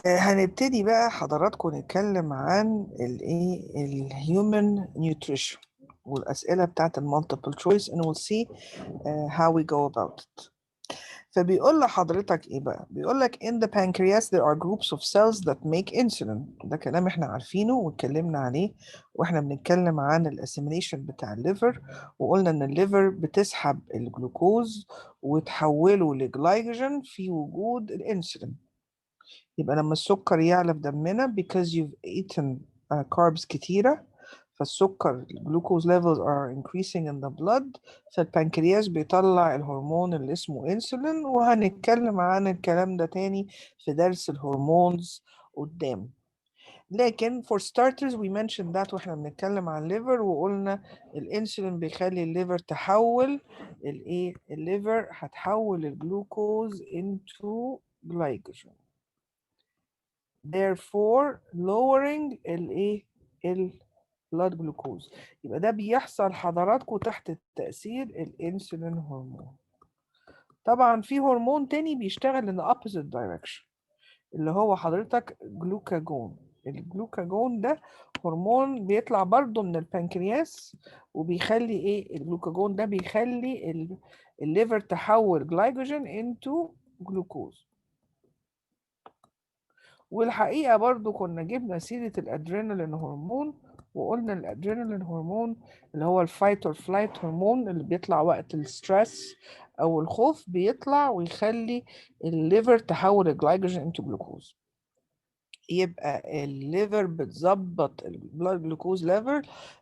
هنبتدي بقى حضراتكم نتكلم عن الايه الهيومن نيوتريشن والأسئلة بتاعت المالتيبل تشويس and we'll see how we go about it. فبيقول لحضرتك ايه بقى؟ بيقول لك in the pancreas there are groups of cells that make insulin. ده كلام احنا عارفينه واتكلمنا عليه واحنا بنتكلم عن الاسيميليشن بتاع الليفر، وقلنا ان الليفر بتسحب الجلوكوز وتحوله لجلايكوجين في وجود الانسولين. يبقى لما السكر يعلى في دمنا because you've eaten carbs كتيرة، فالسكر glucose levels are increasing in the blood، فالبنكرياس بيطلع الهرمون اللي اسمه انسولين، وهنتكلم عن الكلام ده تاني في درس الهرمونز قدام. لكن for starters we mentioned that واحنا بنتكلم عن الليفر، وقلنا الانسولين بيخلي الليفر تحول الليفر هتحول الجلوكوز into glycogen therefore lowering blood glucose. يبقى ده بيحصل حضراتكم تحت تأثير الانسولين هرمون. طبعا في هرمون تاني بيشتغل in the opposite direction اللي هو حضرتك جلوكاجون. الجلوكاجون ده هرمون بيطلع برضه من البنكرياس، وبيخلي الجلوكاجون ده بيخلي الليفر تحول جلايكوجين into جلوكوز. والحقيقة برضو كنا جبنا سيرة الأدرينالين هرمون، وقلنا الأدرينالين هرمون اللي هو الفايت اور فلايت هرمون اللي بيطلع وقت الستريس أو الخوف، بيطلع ويخلي الليفر تحول الجلايكوجين انتو جلوكوز. يبقى الليفر بتظبط البلاد جلوكوز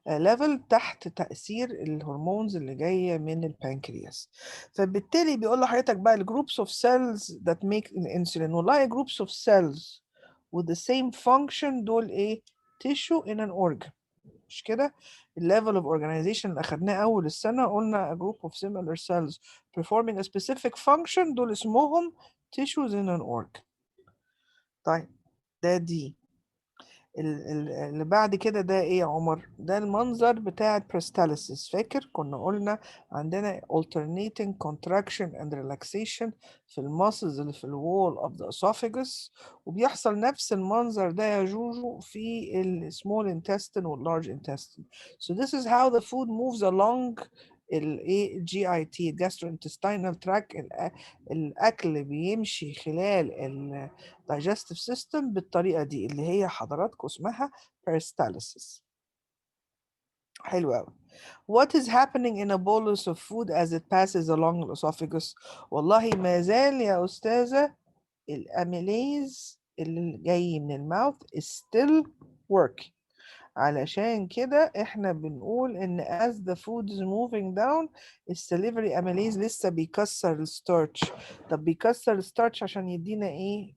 ليفل تحت تأثير الهرمونز اللي جاية من البنكرياس. فبالتالي بيقول لحضرتك بقى الجروبس اوف سيلز that make الانسولين، والله جروبس اوف سيلز with the same function دول tissue in an organ. مش كده؟ level of organization اللي أخدناه أول السنة قلنا a group of similar cells performing a specific function دول اسمهم tissues in an organ. طيب ده دي اللي بعد كده ده يا عمر؟ ده المنظر بتاع البريستاليسيس. فاكر كنا قلنا عندنا alternating contraction and relaxation في الماسلز اللي في الوول of the esophagus، وبيحصل نفس المنظر ده يا جوجو في small intestine large intestine. So this is how the food moves along GIT gastrointestinal tract. الأكل بيمشي خلال digestive system بالطريقة دي اللي هي حضراتكم اسمها peristalsis. حلو قوي. What is happening in a bolus of food as it passes along the esophagus؟ والله ما زال يا أستاذة الأميليز اللي جاي من الماوث is still working. علشان كده احنا بنقول ان as the food is moving down السليفري amylase لسه بيكسر الستارتش. طب بيكسر الستارتش عشان يدينا ايه؟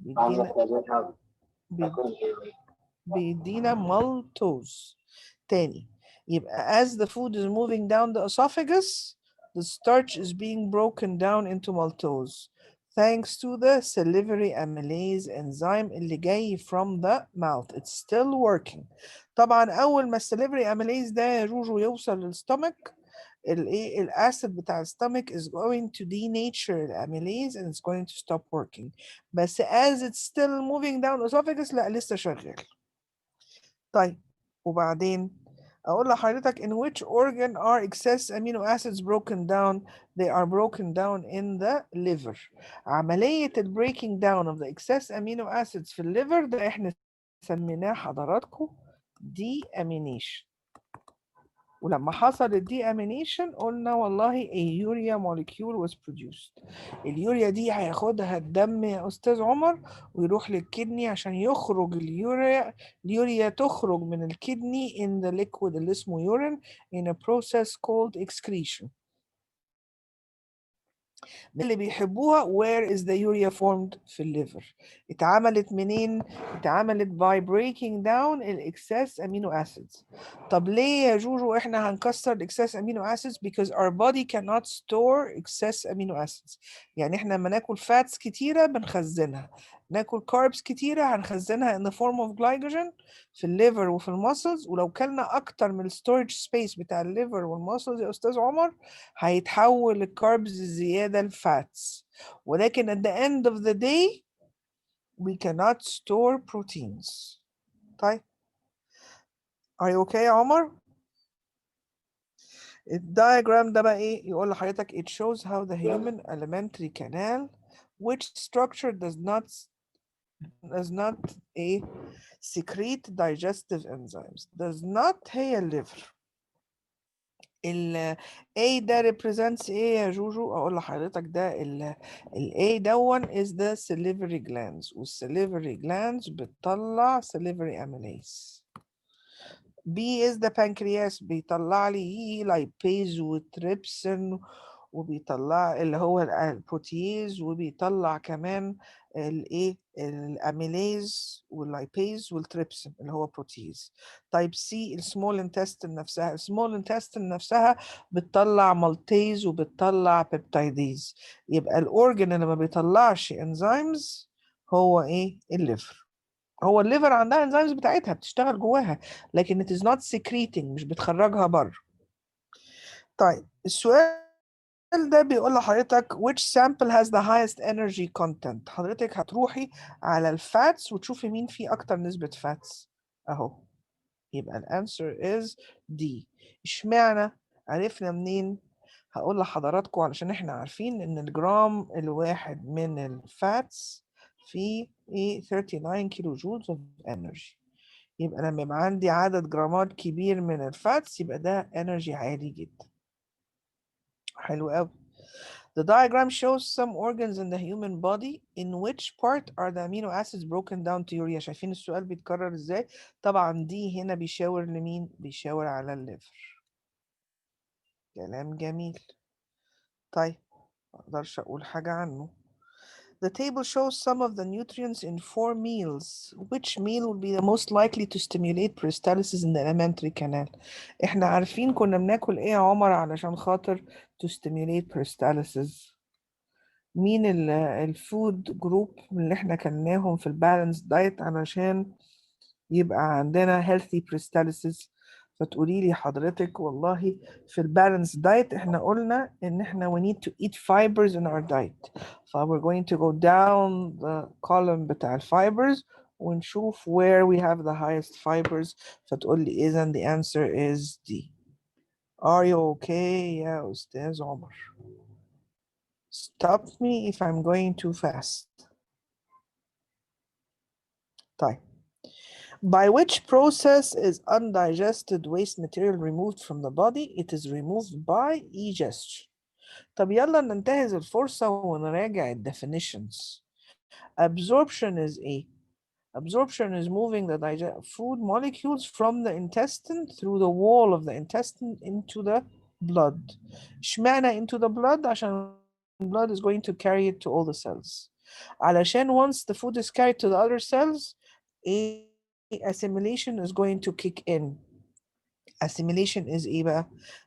بيدينا مالتوز. تاني يبقى as the food is moving down the esophagus the starch is being broken down into maltose thanks to the salivary amylase enzyme اللي جاي from the mouth. It's still working. طبعا اول ما السليفري amylase ده يا جوجو يوصل للستومك الاسيد بتاع الستومك is going to denature الاميليز and it's going to stop working. بس as it's still moving down esophagus لا لسه شغال. طيب وبعدين أقول لحضرتك in which organ are excess amino acids broken down؟ They are broken down in the liver. عملية ال breaking down of the excess amino acids في الليفر ده احنا سميناه حضراتكم deamination. ولما حصل الديامينيشن قلنا والله a urea molecule was produced. اليوريا دي هياخدها الدم يا أستاذ عمر ويروح للكدني عشان يخرج اليوريا تخرج من الكدني in the liquid اللي اسمه urine in a process called excretion. اللي بيحبوها where is the urea formed؟ في الليفر. اتعملت منين؟ اتعملت by breaking down ال excess amino acids. طب ليه يا جوجو احنا هنكسر ال excess amino acids؟ because our body cannot store excess amino acids. يعني احنا لما ناكل fats كتيرة بنخزنها، ناكل carbs كتيرة هنخزنها in the form of glycogen في الليفر وفي المسلز، ولو كلنا أكتر من الستورج سبيس بتاع الليفر والمسلز يا أستاذ عمر هيتحول الكاربز الزيادة لفاتس. ولكن at the end of the day we cannot store proteins. طيب are you okay يا عمر؟ الدايجرام ده بقى ايه؟ يقول لحضرتك it shows how the human alimentary canal which structure does not a secrete digestive enzymes. does not هي الليفر. ال A ده represents ايه يا جوجو؟ اقول لحضرتك ده ال A دون is the salivary glands، والsalivary glands بتطلع salivary amylase. B is the pancreas، بيطلع لي lipase وتريبسين، وبيطلع اللي هو البروتيز، وبيطلع كمان الايه الاميليز واللايبيز والتريبسين اللي هو بروتيز. طيب سي السمول انتستين نفسها، السمول انتستين نفسها بتطلع مالتيز وبتطلع بيبتايديز. يبقى الاورجن اللي ما بيطلعش انزيمز هو ايه؟ الليفر. هو الليفر عندها انزيمز بتاعتها بتشتغل جواها، لكن it is not secreting، مش بتخرجها بره. طيب السؤال ده بيقول لحضرتك which sample has the highest energy content. حضرتك هتروحي على الفاتس وتشوفي مين فيه اكتر نسبة فاتس اهو. يبقى الانسر is D. اشمعنى؟ عرفنا منين؟ هقول لحضراتكم علشان احنا عارفين ان الجرام الواحد من الفاتس فيه ايه 39 كيلو جولز of energy. يبقى لما يبقى عندي عدد جرامات كبير من الفاتس يبقى ده energy عالي جدا. حلو قوي. The diagram shows some organs in the human body in which part are the amino acids broken down to urea. شايفين السؤال بيتكرر ازاي؟ طبعا دي هنا بيشاور لمين؟ بيشاور على الليفر. كلام جميل. طيب ما اقدرش اقول حاجة عنه. The table shows some of the nutrients in 4 meals. Which meal will be the most likely to stimulate peristalsis in the alimentary canal? احنا عارفين كنا بناكل ايه يا عمر علشان خاطر to stimulate peristalsis؟ مين الفود جروب اللي احنا كلناهم في البالانس دايت علشان يبقى عندنا healthy peristalsis؟ فتقولي لي حضرتك والله في البالانس دايت احنا قلنا ان احنا we need to eat fibers in our diet. ف we're going to go down the column بتاع الفايبرز ونشوف where we have the highest fibers. فتقول لي اذا the answer is D. Are you okay يا أستاذ عمر؟ Stop me if I'm going too fast. طيب. By which process is undigested waste material removed from the body? It is removed by egestion. طب يلا ننتهز الفرصة ونراجع definitions. Absorption is A. Absorption is moving the food molecules from the intestine through the wall of the intestine into the blood. اشمعنى into the blood؟ عشان blood is going to carry it to all the cells. علشان once the food is carried to the other cells, assimilation is going to kick in. Assimilation is ايه بقى؟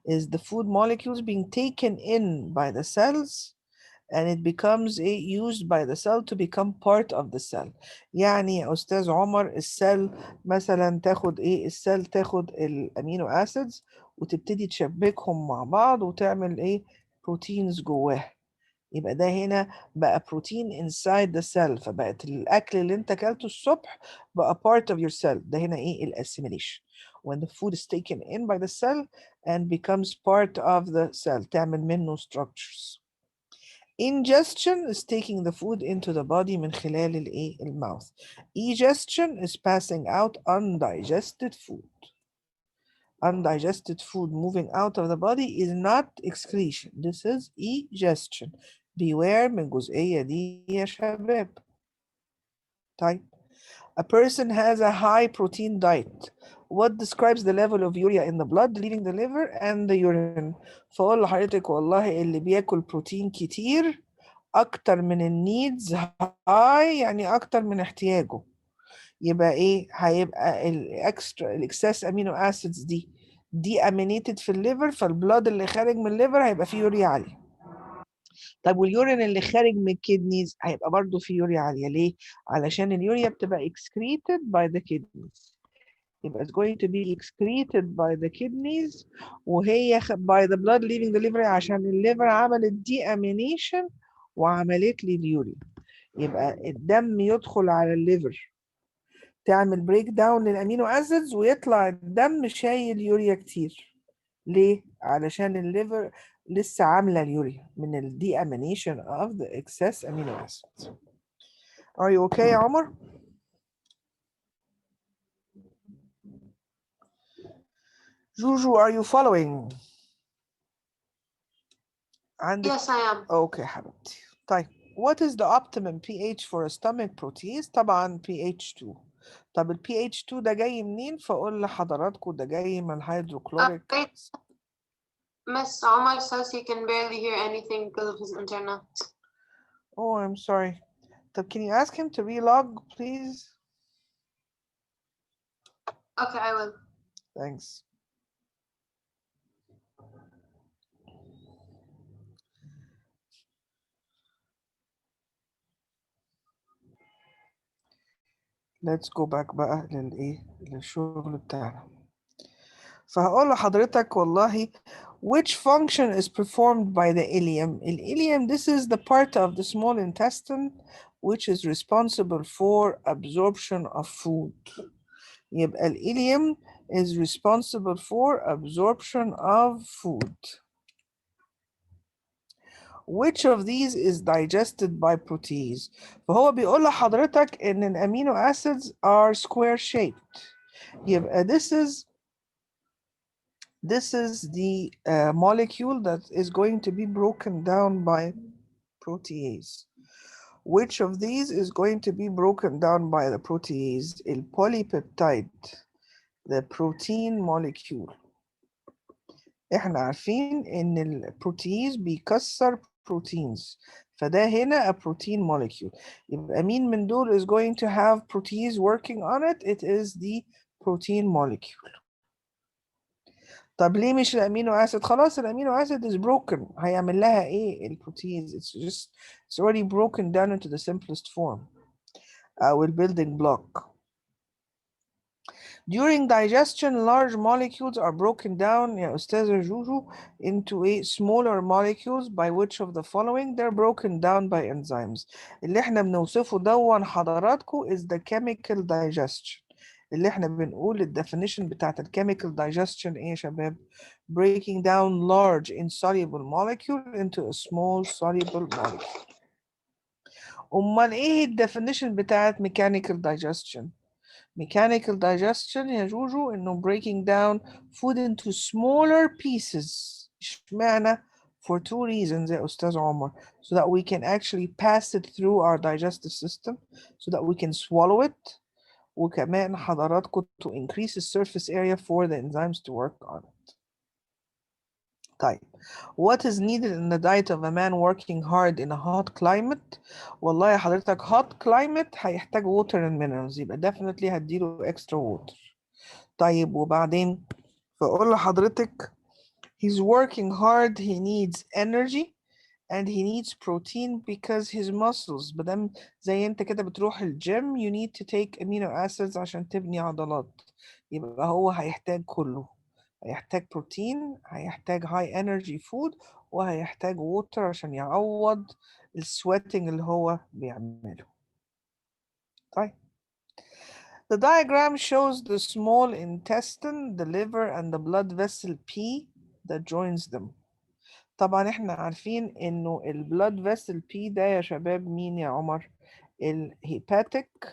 Is the food molecules being taken in by the cells and it becomes used by the cell to become part of the cell. يعني يا أستاذ عمر السيل مثلا تاخد السيل تاخد الأمينو أسيدز وتبتدي تشبكهم مع بعض وتعمل بروتينز جواها. يبقى ده هنا بقى بروتين inside the cell، فبقت الأكل اللي أنت أكلته الصبح بقى part of your cell. ده هنا الاسيميليشن. When the food is taken in by the cell and becomes part of the cell تعمل منه structures. Ingestion is taking the food into the body من خلال المouth. Egestion is passing out undigested food. Undigested food moving out of the body is not excretion. This is egestion. Beware من الجزئية دي يا شباب. طيب. A person has a high protein diet. What describes the level of urea in the blood leaving the liver and the urine? فأقول لحضرتك والله اللي بياكل بروتين كتير أكتر من النيدز هاي، يعني أكتر من احتياجه. يبقى هيبقى الاكسس امينو اسيدز دي امينيتد في الليفر، فالبلاد اللي خارج من الليفر هيبقى فيه يوريا عاليه. طب واليورين اللي خارج من الكدنيز هيبقى برضه فيه يوريا عاليه. ليه؟ علشان اليوريا بتبقى excreted by the kidneys. يبقى it's going to be excreted by the kidneys وهي by the blood leaving the liver عشان الليفر عملت deamination وعملت لي اليوريا. يبقى الدم يدخل على الليفر تعمل بريك داون للامينو اسيدز ويطلع الدم شايل يوريا كتير. ليه؟ علشان الليفر لسه عامله اليوريا من ال deamination of the excess amino acids. Are you okay يا عمر؟ جوجو are you following؟ عندك؟ Yes, I am. اوكي حبيبتي. طيب what is the optimum pH for a stomach protease؟ طبعا pH 2. طب ال pH 2 ده جاي منين؟ فاقول لحضراتكم ده جاي من الهيدروكلوريك. Wait, Miss Omar says he can barely hear anything because of his internet. Oh, I'm sorry. طب can you ask him to relog please? Okay, I will. Thanks. Let's go back بقى للشغل بتاعنا. فهقول لحضرتك والله which function is performed by the ileum. Ileum, this is the part of the small intestine which is responsible for absorption of food. يبقى ileum is responsible for absorption of food. Which of these is digested by protease؟ فهو بيقول لحضرتك ان الامينو acids are square shaped. يبقى this is the molecule that is going to be broken down by protease. Which of these is going to be broken down by the protease? The polypeptide, the protein molecule. احنا عارفين ان البروتيز بيكسر proteins. فده هنا a protein molecule. يبقى مين من دول is going to have protease working on it? It is the protein molecule. طب ليه مش الامينو اسيد؟ خلاص الامينو اسيد is broken. هيعمل لها ايه البروتيز؟ it's already broken down into the simplest form. او building block. During digestion, large molecules are broken down يا أستاذة جوجو into smaller molecules by which of the following? They're broken down by enzymes. اللي احنا بنوصفه دون حضراتكم is the chemical digestion. اللي احنا بنقول الدefinition بتاعت chemical digestion ايه يا شباب؟ Breaking down large insoluble molecule into a small soluble molecule. أمال ايه الدefinition بتاعت mechanical digestion؟ Mechanical digestion يا جوجو إنه breaking down food into smaller pieces. اشمعنى؟ For two reasons يا أستاذ عمر. So that we can actually pass it through our digestive system, so that we can swallow it. وكمان حضراتكم to increase the surface area for the enzymes to work on it. طيب what is needed in the diet of a man working hard in a hot climate؟ والله يا حضرتك hot climate هيحتاج water and minerals. يبقى definitely هديله extra water. طيب وبعدين فأقول لحضرتك he's working hard, he needs energy and he needs protein because his muscles بدم زي انت كده بتروح الجيم you need to take amino acids عشان تبني عضلات. يبقى هو هيحتاج كله. هيحتاج بروتين، هيحتاج high energy food، وهيحتاج water عشان يعوض السويتنج اللي هو بيعمله. طيب the diagram shows the small intestine, the liver and the blood vessel P that joins them. طبعا احنا عارفين انه البلاد فيسل بي ده يا شباب مين يا عمر؟ الهيباتيك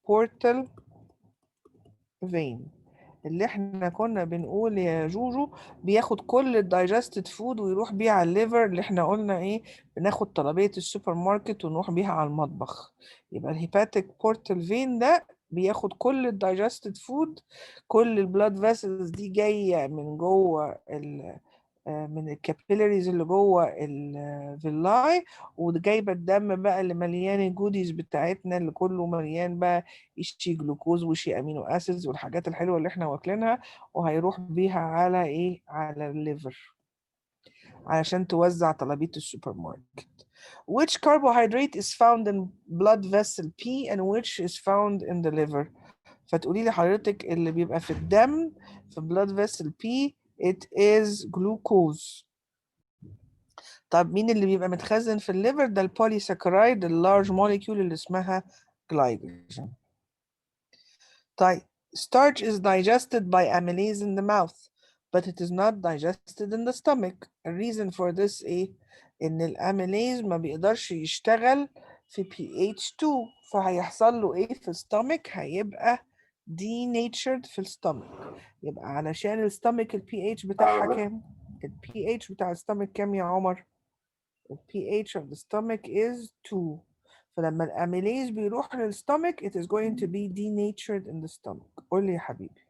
بورتال فين اللي احنا كنا بنقول يا جوجو بياخد كل الدايجستد فود ويروح بيه على الليفر اللي احنا قلنا ايه بناخد طلبية السوبر ماركت ونروح بيها على المطبخ. يبقى الهيباتيك بورتال فين ده بياخد كل الدايجستد فود. كل البلاد فيسلز دي جاية من جوه من الكابيلاريز اللي جوه الفيلاي وجايبه الدم بقى اللي مليان الجوديز بتاعتنا اللي كله مليان بقى شي جلوكوز وشي امينو اسيدز والحاجات الحلوه اللي احنا واكلينها وهيروح بيها على ايه؟ على الليفر علشان توزع طلبيه السوبر ماركت. Which carbohydrate is found in blood vessel P and which is found in the liver؟ فتقولي لي حضرتك اللي بيبقى في الدم في blood vessel P it is glucose. طب مين اللي بيبقى متخزن في الليفر؟ ده البوليساكرايد اللارج موليكيول اللي اسمها جلايكوجين. طيب starch is digested by amylase in the mouth but it is not digested in the stomach. The reason for this ايه؟ ان الاميليز ما بيقدرش يشتغل في pH 2 فهيحصل له ايه في الستومك؟ هيبقى denatured في الستومك. يبقى علشان الستومك الpH بتاعها كام؟ الpH بتاع الستومك كام يا عمر؟ pH of the stomach is 2. فلما الاميليز بيروح للستومك it is going to be denatured in the stomach. قول لي يا حبيبي.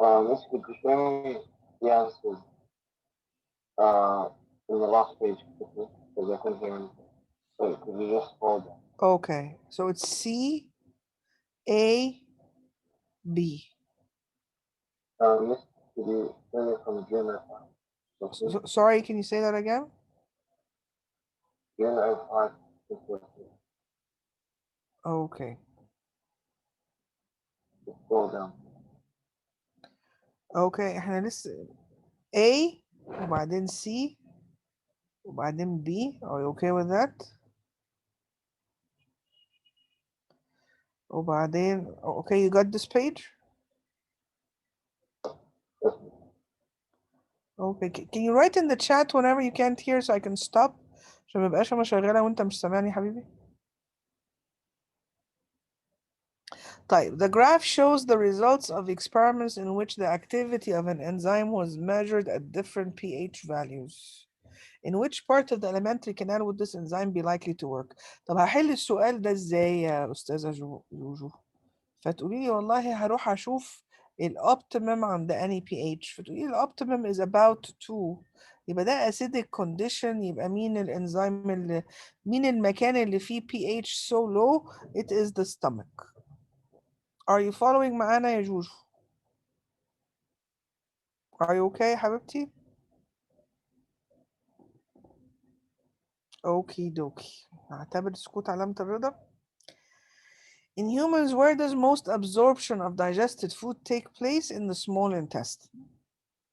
Miss, could you show me the answers in the last page quickly? Because I couldn't hear anything. So could you just hold it? Okay, so it's C A B. Miss, could you show me from June 5? Sorry, can you say that again? June 5. Okay. Just scroll down. Okay, احنا لسه A وبعدين C وبعدين B. Are you okay with that? وبعدين okay, you got this page? Okay, can you write in the chat whenever you can't hear so I can stop? عشان ما يبقاش انا شغالة وانت مش سامعني حبيبي. طيب, the graph shows the results of experiments in which the activity of an enzyme was measured at different pH values. In which part of the alimentary canal would this enzyme be likely to work? طب هحل السؤال ده ازاي يا أستاذة جوجو؟ فتقولي لي والله هروح أشوف الأوبتيمم عند أني pH. فتقولي لي الأوبتيمم is about 2. يبقى ده acidic condition. يبقى مين الإنزيم اللي مين المكان اللي فيه pH so low? It is the stomach. Are you following معانا يا جوجو؟ Are you okay يا حبيبتي؟ اوكي دوكي. هعتبر السكوت علامة الرضا. In humans, where does most absorption of digested food take place? In the small intestine.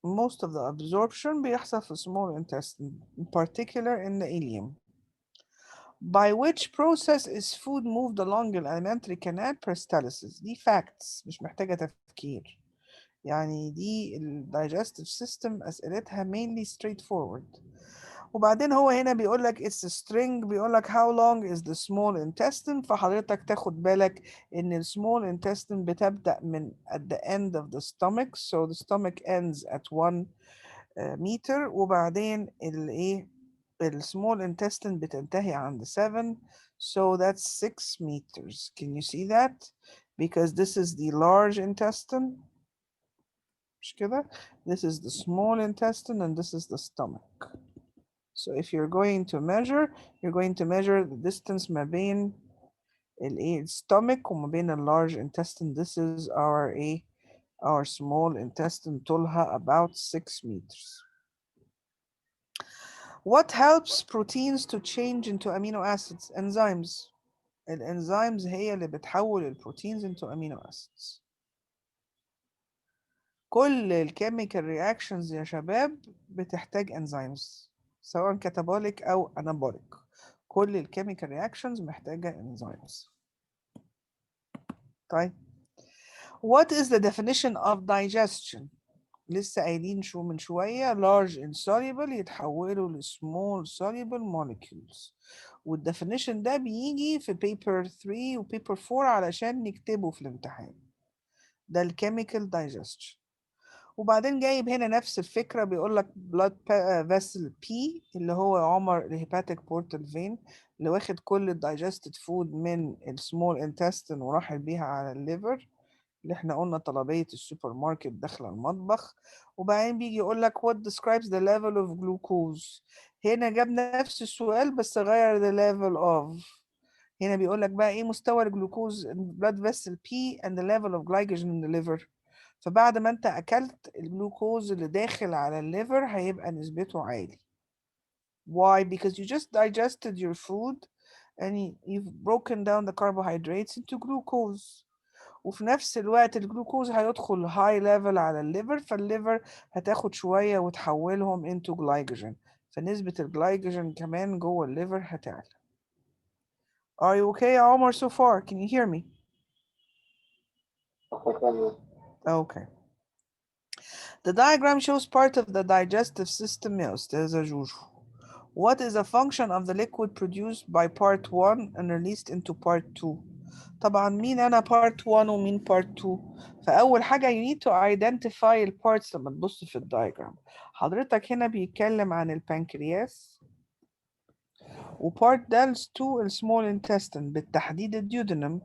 Most of the absorption بيحصل في small intestine, in particular in the ileum. By which process is food moved along the alimentary canal? Peristalsis. دي facts مش محتاجة تفكير. يعني دي ال digestive system أسئلتها mainly straightforward. وبعدين هو هنا بيقول لك it's a string. بيقول لك how long is the small intestine. فحضرتك تاخد بالك ان ال small intestine بتبدأ من at the end of the stomach. So the stomach ends at 1 meter. وبعدين الايه ال small intestine بتنتهي عند 7. So that's 6 meters. Can you see that? Because this is the large intestine. مش كده؟ This is the small intestine and this is the stomach. So if you're going to measure, you're going to measure the distance ما بين stomach وما بين large intestine. This is our small intestine. طولها about 6 meters. What helps proteins to change into amino acids? Enzymes. الانزيمز هي اللي بتحول البروتينز into amino acids. كل الكيميكال رياكشنز يا شباب بتحتاج انزيمز سواء كاتابوليك او انابوليك. كل الكيميكال رياكشنز محتاجه انزيمز. طيب, what is the definition of digestion? لسه قايلين من شويه large insoluble يتحولوا ل small soluble molecules. والدefinition ده بيجي في paper 3 و paper 4 علشان نكتبه في الامتحان. ده الكيميكال digestion. وبعدين جايب هنا نفس الفكرة. بيقول لك blood vessel P اللي هو عمر الهيباتيك بورتال فين اللي واخد كل الدايجستد فود من السمول انتستين وراح بيها على الليفر اللي احنا قلنا طلبية السوبر ماركت داخل المطبخ. وبعدين بيجي يقول لك what describes the level of glucose. هنا جاب نفس السؤال بس غير the level of. هنا بيقول لك بقى ايه مستوى الجلوكوز blood vessel P and the level of glycogen in the liver. فبعد ما انت اكلت الجلوكوز اللي داخل على الليفر هيبقى نسبته عالي. Why? Because you just digested your food and you've broken down the carbohydrates into glucose. وفي نفس الوقت الجلوكوز هيدخل هاي ليفل على الليفر، فالليفر هتاخد شوية وتحولهم into جلايكوجين، فنسبة الجلايكوجين كمان جوه الليفر هتعلى. Are you okay يا عمر so far? Can you hear me? Okay. The diagram shows part of the digestive system يا أستاذة جوجو. What is a function of the liquid produced by part 1 and released into part 2? طبعا مين أنا part 1 ومين part 2؟ فأول حاجة you need to identify ال parts لما تبص في الدايجرام. حضرتك هنا بيتكلم عن البنكرياس، وبارت ده 2 السمول انتستين بالتحديد الديودنم،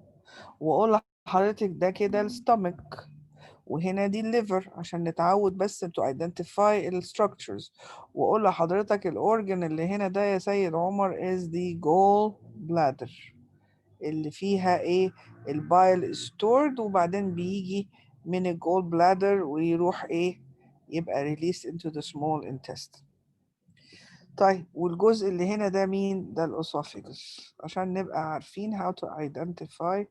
وأقول لحضرتك ده كده الستومك، وهنا دي الليفر عشان نتعود بس to identify ال structures، واقول لحضرتك الاورجن اللي هنا ده يا سيد عمر is the gall bladder اللي فيها ايه البايل stored، وبعدين بيجي من الجول بلادر ويروح ايه يبقى released into the small intestine. طيب والجزء اللي هنا ده مين؟ ده الاسوفيجس عشان نبقى عارفين how to identify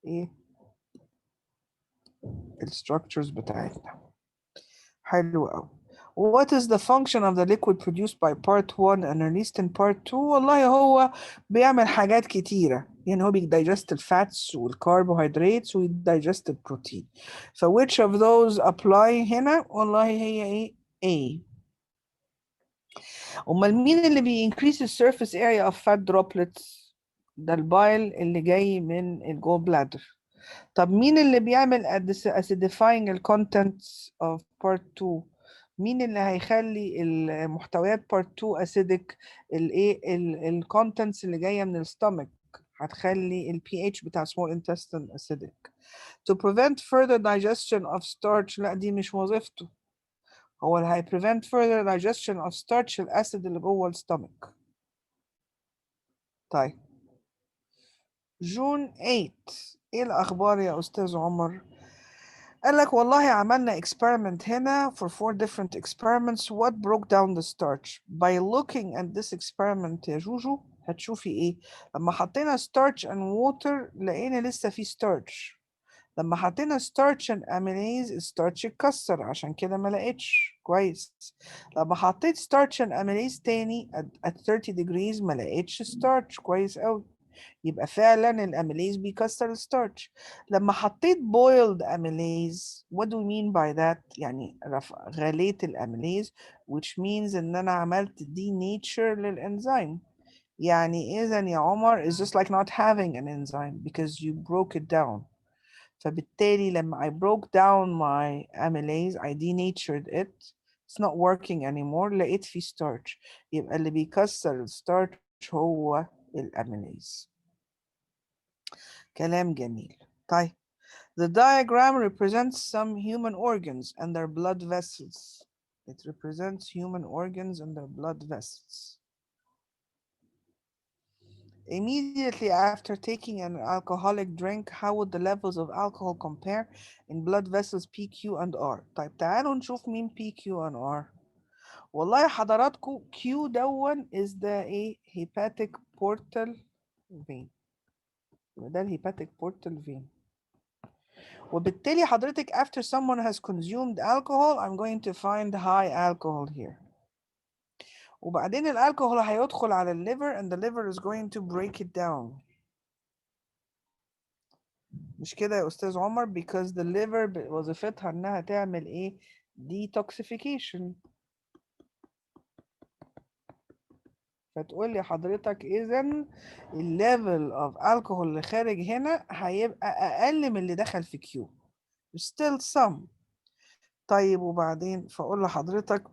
ايه الستراكشرز بتاعتنا. حلو قوي. What is the function of the liquid produced by part 1 and released in part 2؟ والله هو بيعمل حاجات كتيرة، يعني هو بيدايجست الفاتس والكربوهيدراتس ويدايجست البروتين. ف which of those apply هنا؟ والله هي ايه؟ A. أمال مين اللي increase the surface area of fat droplets؟ ده البايل اللي جاي من الجول بلادر. طب مين اللي بيعمل acidifying ال contents of part 2؟ مين اللي هيخلي المحتويات part 2 acidic؟ الايه ال contents اللي جايه من الستومك هتخلي ال pH بتاع small intestine acidic. To prevent further digestion of starch، لا دي مش وظيفته، هو اللي هي prevent further digestion of starch الاسيد اللي جوه الستومك. طيب جون 8 ايه الاخبار يا استاذ عمر؟ قال لك والله عملنا experiment هنا for 4 different experiments. What broke down the starch? By looking at this experiment يا جوجو هتشوفي ايه؟ لما حطينا starch and water لقينا لسه في starch. لما حطينا starch and amylase الستارش اتكسر عشان كده ما لقيتش كويس. لما حطيت starch and amylase تاني at 30 degrees ما لقيتش starch كويس قوي. يبقى فعلا الاميليز بيكسر الستارش. لما حطيت boiled amylase what do we mean by that؟ يعني غليت الاميليز which means ان انا عملت denature للانزيم. يعني اذا يا عمر is just like not having an enzyme because you broke it down. فبالتالي لما I broke down my amylase I denatured it, it's not working anymore، لقيت فيه starch. يبقى اللي بيكسر الستارش هو الاميليز. كلام جميل. طيب the diagram represents some human organs and their blood vessels. It represents human organs and their blood vessels. Immediately after taking an alcoholic drink, how would the levels of alcohol compare in blood vessels PQ and R؟ طيب تعالوا نشوف مين PQ and R. والله حضراتكم Q دون is the hepatic portal vein. ده الهيباتيك portal vein. وبالتالي حضرتك after someone has consumed alcohol I'm going to find high alcohol here. وبعدين الالكوهول هيدخل على الليفر and the liver is going to break it down. مش كده يا استاذ عمر؟ because the liver وظيفتها انها تعمل ايه؟ detoxification. فتقول لي حضرتك اذا الليفل of alcohol اللي خارج هنا هيبقى اقل من اللي دخل في Q. still some. طيب وبعدين فاقول لحضرتك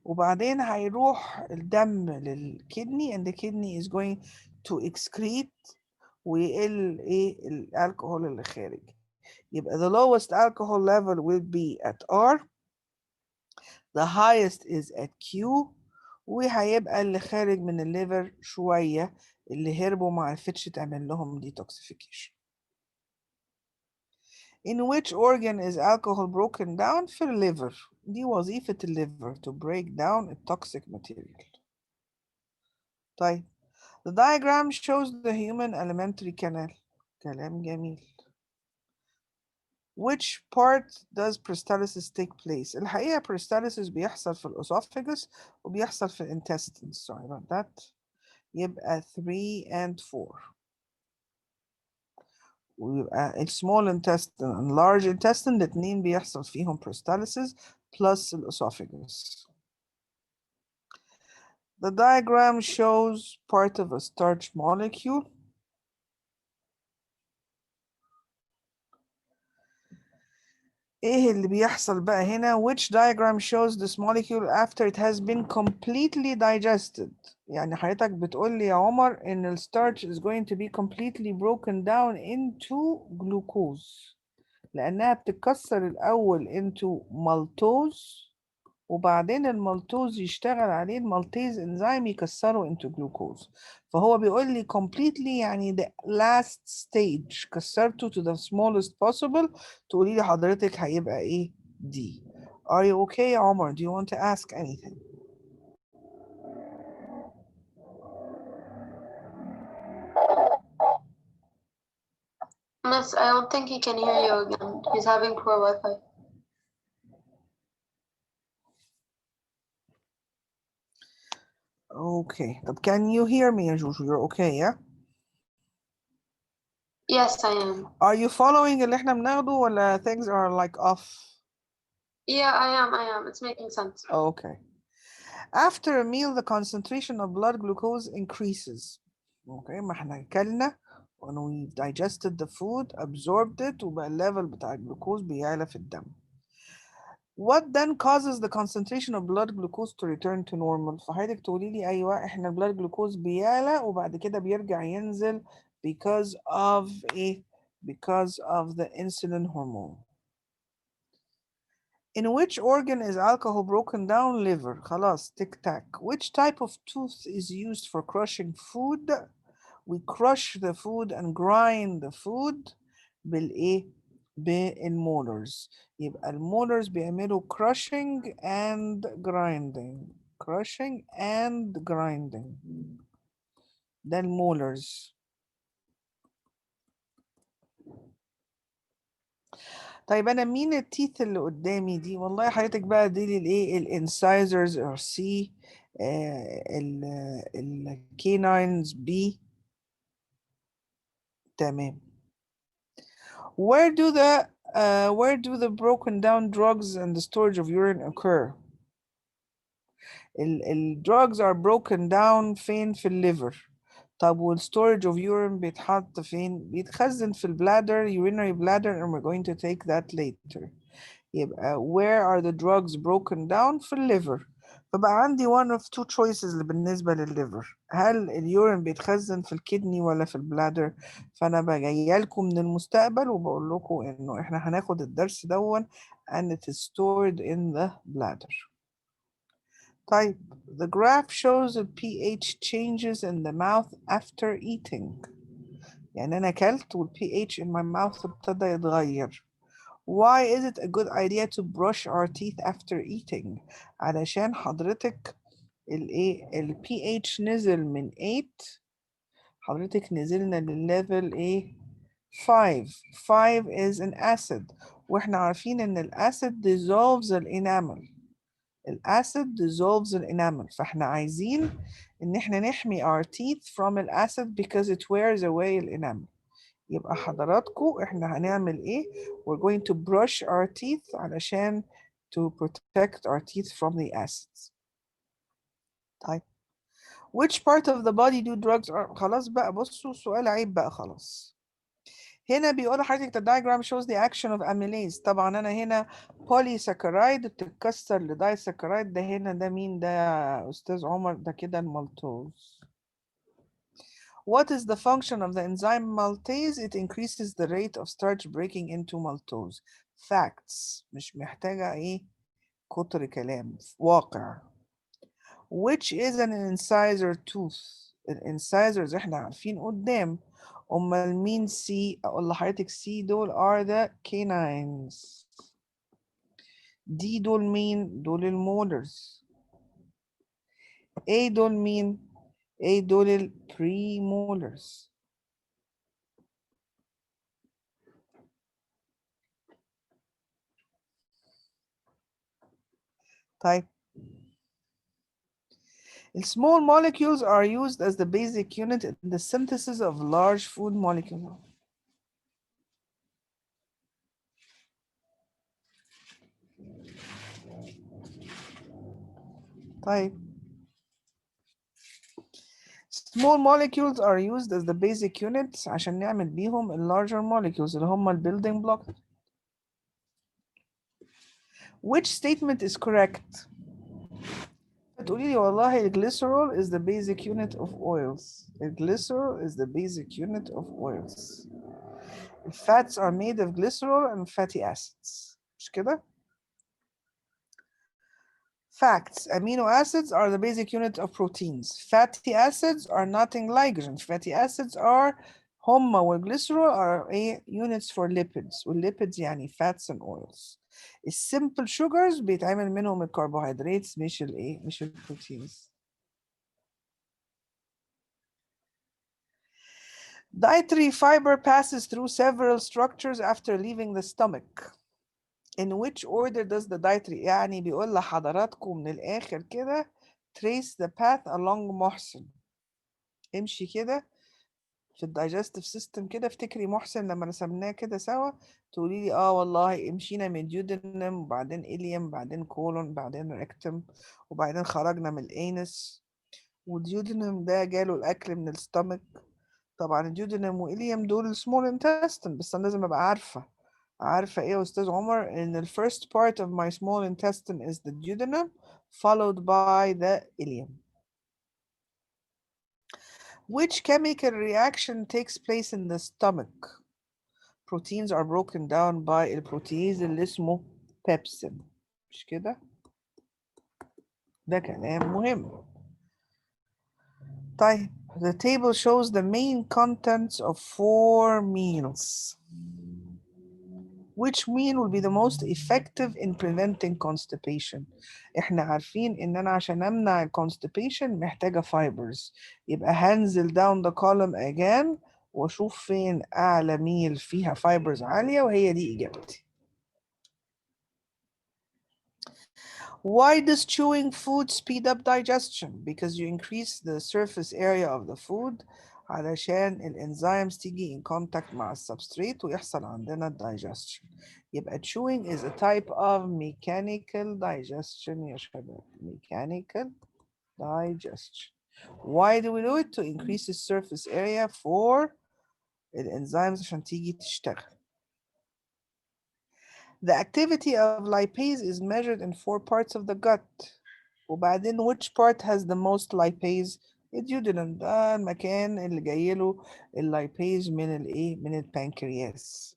وبعدين هيروح الدم للكدني and the kidney is going to excrete ويقل ايه الالكوهول اللي خارج. يبقى the lowest alcohol level will be at R, the highest is at Q، وهيبقى اللي خارج من الليفر شوية اللي هربوا ما عرفتش تعمل لهم detoxification. In which organ is alcohol broken down؟ في الليفر. دي وظيفة الليفر to break down a toxic material. طيب the diagram shows the human alimentary canal. كلام جميل. Which part does peristalsis take place؟ الحقيقة peristalsis بيحصل في الأسوفجس وبيحصل في الintestines. Sorry about that. يبقى 3 and 4. ويبقى small intestine and large intestine الاتنين بيحصل فيهم peristalsis plus الأسوفجس. The diagram shows part of a starch molecule. ايه اللي بيحصل بقى هنا؟ Which diagram shows this molecule after it has been completely digested؟ يعني حضرتك بتقول لي يا عمر ان ال starch is going to be completely broken down into glucose لأنها بتتكسر الأول into maltose وبعدين المالتوز يشتغل عليه المالتيز انزيم يكسره into glucose. فهو بيقول لي completely يعني the last stage كسرته to the smallest possible. تقولي لي حضرتك هيبقى ايه؟ D. Are you okay يا عمر? Do you want to ask anything? Miss, I don't think he can hear you again. He's having poor Wi-Fi. Okay. طب can you hear me يا جوجو? You're okay, yeah? Yes, I am. Are you following اللي احنا بناخده ولا things are like off? Yeah, I am. It's making sense. Okay. After a meal, the concentration of blood glucose increases. Okay, ما احنا اكلنا when we digested the food, absorbed it, وبقى الليفل بتاع الجلوكوز بيعلى في الدم. What then causes the concentration of blood glucose to return to normal؟ فحضرتك تقولي لي ايوه احنا البلاد جلوكوز بيعلى وبعد كده بيرجع ينزل because of ايه؟ Because of the insulin hormone. In which organ is alcohol broken down? Liver. خلاص tick tack. Which type of tooth is used for crushing food? We crush the food and grind the food بالإيه؟ بالmolars. يبقى المولars بيعملوا crushing and grinding. Crushing and grinding. ده المولars. طيب انا مين التيث اللي قدامي دي؟ والله حضرتك بقى دي الايه الانسايزرز or C الكيناينز B. تمام. Where do the broken down drugs and the storage of urine occur؟ drugs are broken down فين؟ في الليفر. طب والstorage of urine بيتحط فين؟ بيتخزن في البلادر urinary bladder and we're going to take that later. يبقى where are the drugs broken down؟ في الليفر. فبقى عندي one of two choices اللي بالنسبة للليفر. هل اليورين بيتخزن في الكدني ولا في البلادر؟ فأنا بقى جاية لكم من المستقبل وبقول لكم إنه إحنا هناخد الدرس دون and it is stored in the bladder. طيب the graph shows the pH changes in the mouth after eating. يعني أنا أكلت وال pH in my mouth ابتدى يتغير. Why is it a good idea to brush our teeth after eating؟ علشان حضرتك ال pH نزل من 8 حضرتك نزلنا للليفل ايه 5. 5 is an acid واحنا عارفين ان الاسيد dissolves الانامل. الاسيد dissolves الانامل فاحنا عايزين ان احنا نحمي our teeth from الاسيد because it wears away الانامل. يبقى حضراتكم احنا هنعمل ايه؟ We're going to brush our teeth علشان to protect our teeth from the acids. طيب which part of the body do drugs are؟ خلاص بقى بصوا سؤال عيب بقى خلاص. هنا بيقول لحضرتك the diagram shows the action of amylase. طبعا انا هنا polysaccharide بتتكسر لدايساكرايد. ده هنا ده مين ده يا استاذ عمر؟ ده كده المالتوز. What is the function of the enzyme maltase? It increases the rate of starch breaking into maltose. Facts. مش محتاجة ايه كتر كلام. واقع. Which is an incisor tooth؟ الانسايزرز احنا عارفين قدام. امال مين سي؟ اقول لحضرتك سي دول are the canines. دي دول مين؟ دول المولرز. A دول مين؟ A دول ال premolars. طيب small molecules are used as the basic unit in the synthesis of large food molecules. طيب small molecules are used as the basic units عشان نعمل بيهم ال larger molecules اللي هم ال building blocks. Which statement is correct؟ تقولي لي والله الجليسرول is the basic unit of oils. الجليسرول is the basic unit of oils. Fats are made of glycerol and fatty acids. مش كده؟ Facts. Amino acids are the basic unit of proteins. Fatty acids are nothing glycogen. Fatty acids are هما والglycerol are units for lipids. والlipids يعني fats and oils. الsimple sugars بيتعمل منهم الكربوهيدرات مش البروتينز. Dietary fiber passes through several structures after leaving the stomach. In which order does the dietary يعني بيقول لحضراتكم من الآخر كده trace the path along محسن. امشي كده في الدايجستيف سيستم كده، افتكري محسن لما رسمناه كده سوا، تقولي لي والله مشينا من ديودنم وبعدين إليم وبعدين كولون بعدين ريكتم وبعدين خرجنا من الانس، وديودنم ده جاله الأكل من الستمك. طبعا الديودنم وإليم دول السمول انتستين، بس أنا لازم أبقى عارفة إيه يا أستاذ عمر؟ إن the first part of my small intestine is the duodenum followed by the ileum. Which chemical reaction takes place in the stomach? Proteins are broken down by البروتيز اللي اسمه pepsin. مش كده؟ ده كلام مهم. طيب the table shows the main contents of 4 meals. Which meal will be the most effective in preventing constipation؟ احنا عارفين ان انا عشان امنع constipation محتاجة fibers، يبقى هنزل down the column again واشوف فين اعلى ميل فيها fibers عالية، وهي دي اجابتي. Why does chewing food speed up digestion? Because you increase the surface area of the food علشان الانزيمز تيجي in contact مع السبستريت ويحصل عندنا digestion. يبقى chewing is a type of mechanical digestion يا شباب. Mechanical digestion. Why do we do it? To increase the surface area for الانزيمز عشان تيجي تشتغل. The activity of lipase is measured in 4 parts of the gut. وبعدين which part has the most lipase؟ الديودنم، ده المكان اللي جاي له اللايبيز من البنكرياس.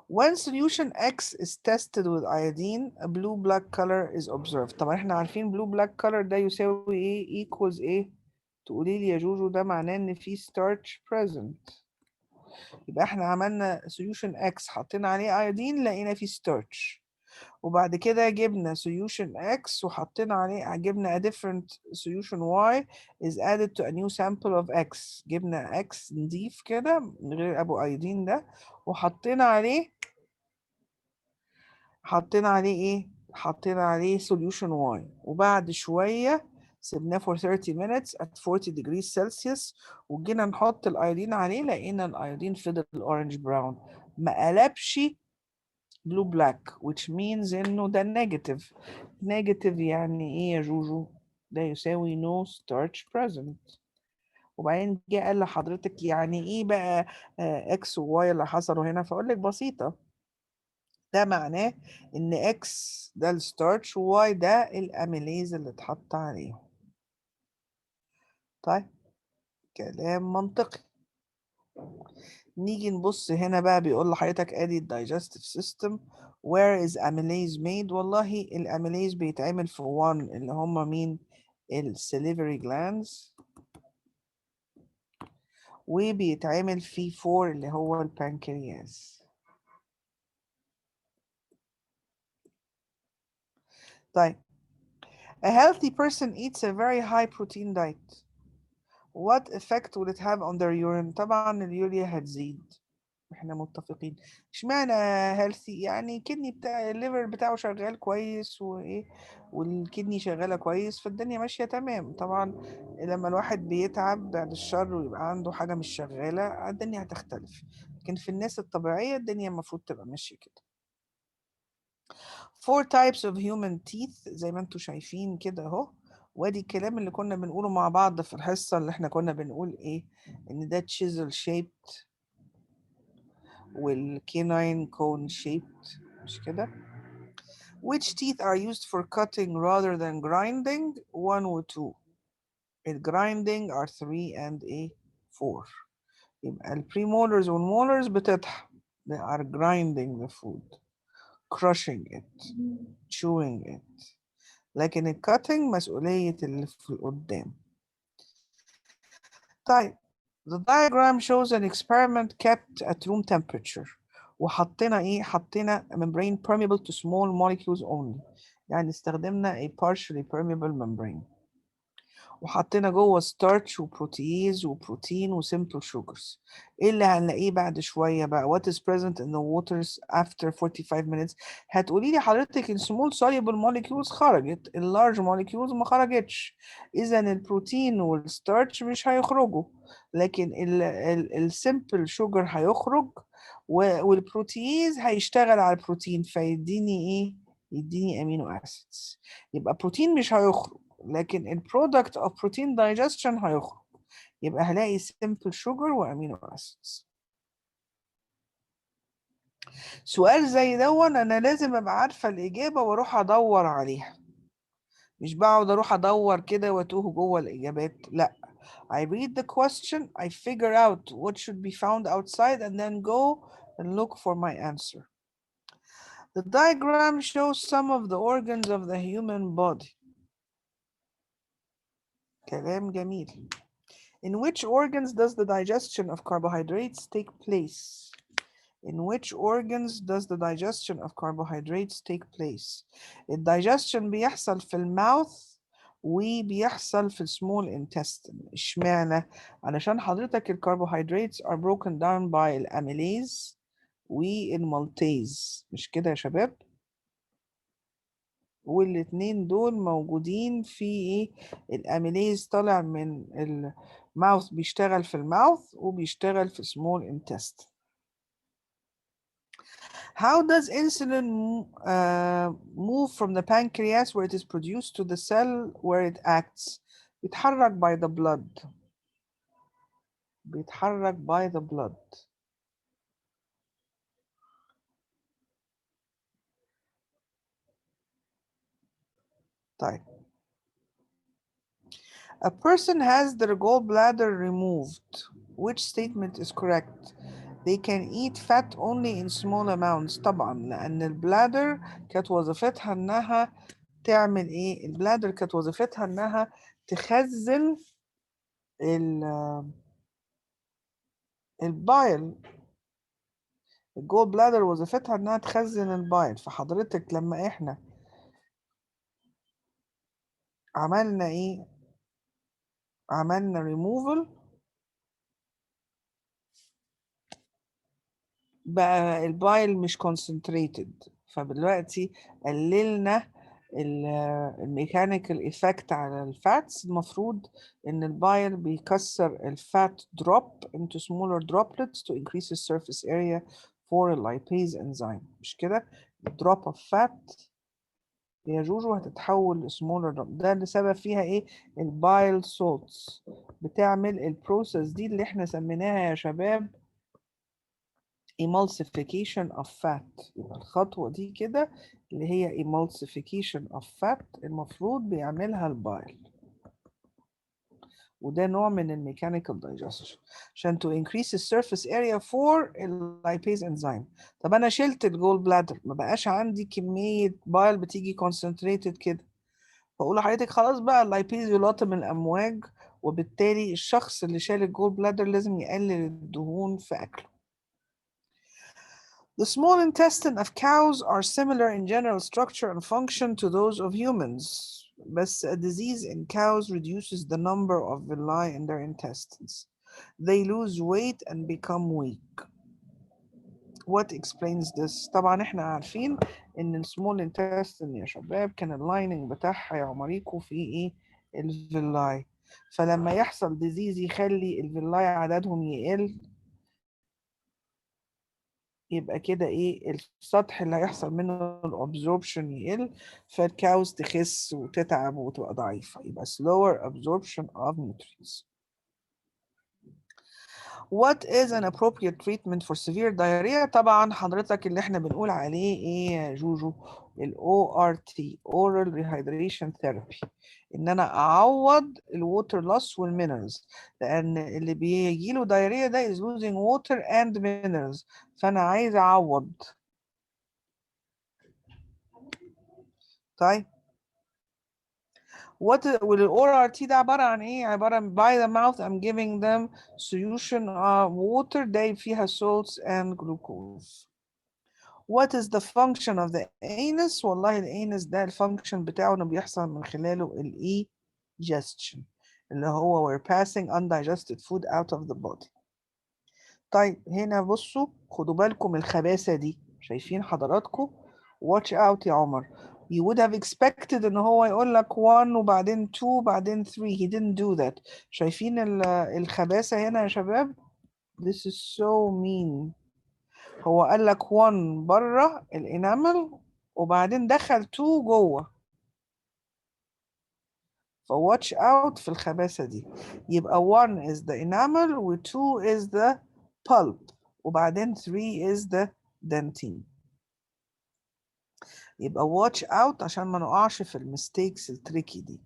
When solution X is tested with iodine, a blue black color is observed. طبعا احنا عارفين blue black color ده يساوي ايه؟ equals ايه؟ تقولي لي يا جوجو ده معناه ان في starch present. يبقى احنا عملنا solution X حطينا عليه iodine لقينا فيه starch، وبعد كده جبنا solution X وحطينا عليه، جبنا a different solution Y is added to a new sample of X. جبنا X نضيف كده من غير ابو ايودين ده وحطينا عليه ايه؟ حطينا عليه solution Y، وبعد شوية سيبناه for 30 minutes at 40 degrees Celsius وجينا نحط الايودين عليه لقينا الايودين فضل orange brown، ما قلبش blue black which means انه ده negative. negative يعني ايه يا جوجو؟ ده يساوي no starch present. وبعدين جه قال لحضرتك يعني ايه بقى x و y اللي حصلوا هنا؟ فاقول لك بسيطة، ده معناه ان x ده الستارش و y ده الاميليز اللي اتحط عليه. طيب كلام منطقي. نيجي نبص هنا بقى، بيقول لحضرتك ادي الدايجستيف سيستم. where is amylase made؟ والله الاميليز بيتعمل في 1 اللي هم مين؟ السليفري جلاندز، وبيتعمل في 4 اللي هو البنكرياس. طيب a healthy person eats a very high protein diet. What effect will it have on their urine؟ طبعا اليوريا هتزيد. احنا متفقين. اشمعنى هيلثي؟ يعني الكدني بتاع الليفر بتاعه شغال كويس وايه، والكدني شغاله كويس، فالدنيا ماشيه تمام. طبعا لما الواحد بيتعب بعد الشر ويبقى عنده حاجه مش شغاله الدنيا هتختلف، لكن في الناس الطبيعيه الدنيا المفروض تبقى ماشيه كده. Four types of human teeth زي ما انتم شايفين كده اهو. وادي الكلام اللي كنا بنقوله مع بعض في الحصة، اللي احنا كنا بنقول ايه، ان ده chisel shaped والcanine cone shaped، مش كده؟ Which teeth are used for cutting rather than grinding? 1 و 2. ال grinding are 3 and 4. يبقى ال premolars والmolars بتطحن. They are grinding the food, crushing it, chewing it. لكن الكاتنج مسؤولية اللي في القدام. طيب the diagram shows an experiment kept at room temperature. وحطينا ايه؟ حطينا membrane permeable to small molecules only. يعني استخدمنا a partially permeable membrane. وحطينا جوه ستارتش وبروتيز وبروتين وسيمبل شوجرز. ايه اللي هنلاقيه بعد شويه بقى؟ what is present in the waters after 45 minutes؟ هتقولي لي حضرتك ال small soluble molecules خرجت، ال large molecules ما خرجتش، اذا البروتين والستارتش مش هيخرجوا، لكن ال simple sugar هيخرج، والبروتيز هيشتغل على البروتين فيديني ايه؟ يديني امينو اسيدز. يبقى بروتين مش هيخرج، لكن البرودكت اوف بروتين دايجستشن هيخرج، يبقى هلاقي simple sugar وامينو اسيدز. سؤال زي دون انا لازم ابقى عارفه الاجابه واروح ادور عليها، مش بقعد اروح ادور كده واتوه جوه الاجابات، لا. I read the question, I figure out what should be found outside and then go and look for my answer. The diagram shows some of the organs of the human body. كلام جميل. In which organs does the digestion of carbohydrates take place? In which organs does the digestion of carbohydrates take place? الدايجستشن بيحصل في الماوث وبيحصل في small intestine. اشمعنى؟ علشان حضرتك الكربوهيدراتس are broken down by الاميليز والمالتيز، مش كده يا شباب؟ والاتنين دول موجودين في ايه؟ الاميليز طالع من الماوث بيشتغل في الماوث وبيشتغل في small intestine. How does insulin move from the pancreas where it is produced to the cell where it acts? بيتحرك by the blood. بيتحرك by the blood. طيب. A person has their gallbladder removed. Which statement is correct? They can eat fat only in small amounts. طبعا لأن البلادر كانت وظيفتها إنها تعمل إيه؟ البلادر كانت وظيفتها إنها تخزن البايل. الجول بلادر وظيفتها إنها تخزن البايل. فحضرتك لما إحنا عملنا إيه؟ عملنا removal بقى البايل مش concentrated، فدلوقتي قللنا الميكانيكال ايفكت على الفاتس. المفروض ان البايل بيكسر الفات drop into smaller droplets to increase the surface area for a lipase enzyme، مش كده؟ drop of fat يا جوجو هتتحول لسمولر drop. ده اللي سبب فيها ايه؟ البايل سولتس بتعمل البروسيس دي اللي احنا سميناها يا شباب emulsification of fat. يبقى الخطوة دي كده اللي هي emulsification of fat المفروض بيعملها البايل، وده نوع من الميكانيكال digestion عشان to increase the surface area for lipase enzyme. طب أنا شلت الجول بلادر ما بقاش عندي كمية بايل بتيجي concentrated كده، فأقول لحضرتك خلاص بقى اللايبيز يلاطم الأمواج، وبالتالي الشخص اللي شال الجول بلادر لازم يقلل الدهون في أكله. The small intestine of cows are similar in general structure and function to those of humans. But a disease in cows reduces the number of villi in their intestines. They lose weight and become weak. What explains this؟ طبعا احنا عارفين ان السمول intestine يا شباب كان اللايننج بتاعها يا عمريكو في ايه؟ الفيلاي. فلما يحصل ديزيز يخلي الفيلاي عددهم يقل، يبقى كده ايه السطح اللي هيحصل منه الابزوربشن يقل، فالكاوز تخس وتتعب وتبقى ضعيفة، يبقى slower absorption of nutrients. What is an appropriate treatment for severe diarrhea؟ طبعا حضرتك اللي احنا بنقول عليه ايه يا جوجو؟ ال ORT Oral Rehydration Therapy، ان انا اعوض الووتر loss والمينرالز، لان اللي بيجي له diarrhea ده is losing water and minerals، فانا عايز اعوض. طيب والاور ار تي ده عباره عن ايه؟ عباره عن by the mouth I'm giving them solution of water دايب فيها salts and glucose. What is the function of the anus؟ والله الانس ده الفانكشن بتاعه انه بيحصل من خلاله digestion، اللي هو we're passing undigested food out of the body. طيب هنا بصوا خدوا بالكم الخباثة دي، شايفين حضراتكم؟ watch out يا عمر. You would have expected ان هو يقول لك 1 وبعدين 2 وبعدين 3. He didn't do that. شايفين الخباثة هنا يا شباب؟ This is so mean. هو قال لك 1 بره الانامل وبعدين دخل 2 جوه. فwatch out في الخباثة دي. يبقى 1 is the enamel و 2 is the pulp وبعدين 3 is the dentine. يبقى watch out عشان ما نقعش في المستيكس التريكي دي.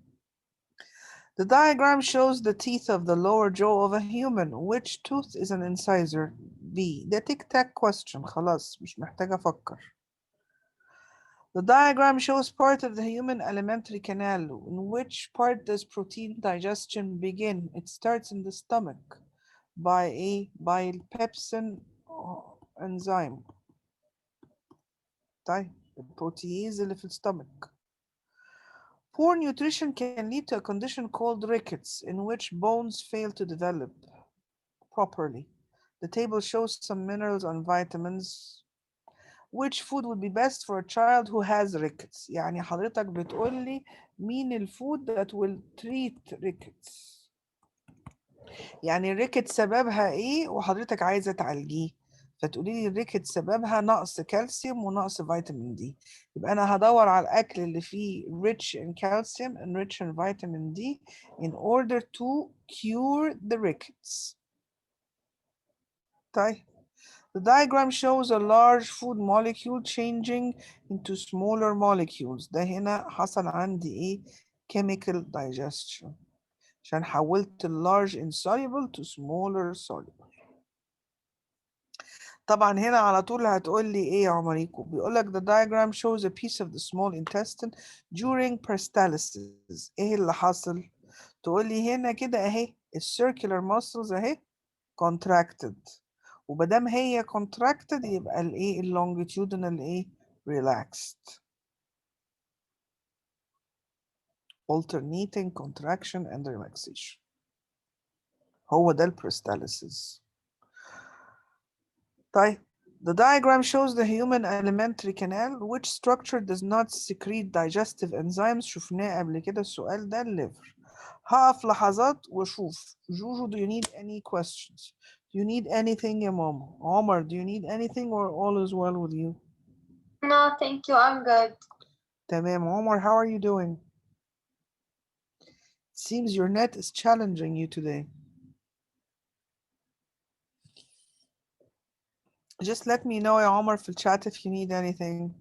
The diagram shows the teeth of the lower jaw of a human. Which tooth is an incisor? B. ده تيك تاك question، خلاص مش محتاجة أفكر. The diagram shows part of the human alimentary canal. In which part does protein digestion begin? It starts in the stomach by pepsin enzyme. طيب البروتيز اللي في الستومك. Poor nutrition can lead to a condition called rickets, in which bones fail to develop properly. The table shows some minerals and vitamins. Which food would be best for a child who has rickets؟ يعني حضرتك بتقول لي مين الفود that will treat rickets؟ يعني الريكت سببها ايه وحضرتك عايزه تعالجيه، فتقولي لي الريكت سببها نقص كالسيوم ونقص فيتامين دي، يبقى انا هدور على الاكل اللي فيه rich in calcium and rich in vitamin D in order to cure the rickets. طيب the diagram shows a large food molecule changing into smaller molecules. ده هنا حصل عندي ايه؟ chemical digestion، عشان حولت ال large insoluble to smaller soluble. طبعا هنا على طول هتقول لي ايه يا عمريكو؟ بيقول لك the diagram shows a piece of the small intestine during peristalsis. ايه اللي حصل؟ تقول لي هنا كده اهي الcircular muscles اهي contracted، ومادام هي contracted يبقى الايه longitudinal ايه relaxed. alternating contraction and relaxation، هو ده peristalsis. طيب the diagram shows the human alimentary canal. Which structure does not secrete digestive enzymes؟ شفناه قبل كده السؤال ده الليفر. هقف لحظات واشوف. جوجو do you need any questions؟ Do you need anything يا ماما؟ عمر do you need anything or all is well with you؟ No, thank you. I'm good. تمام. عمر how are you doing؟ It seems your net is challenging you today. Just let me know يا عمر في الchat if you need anything.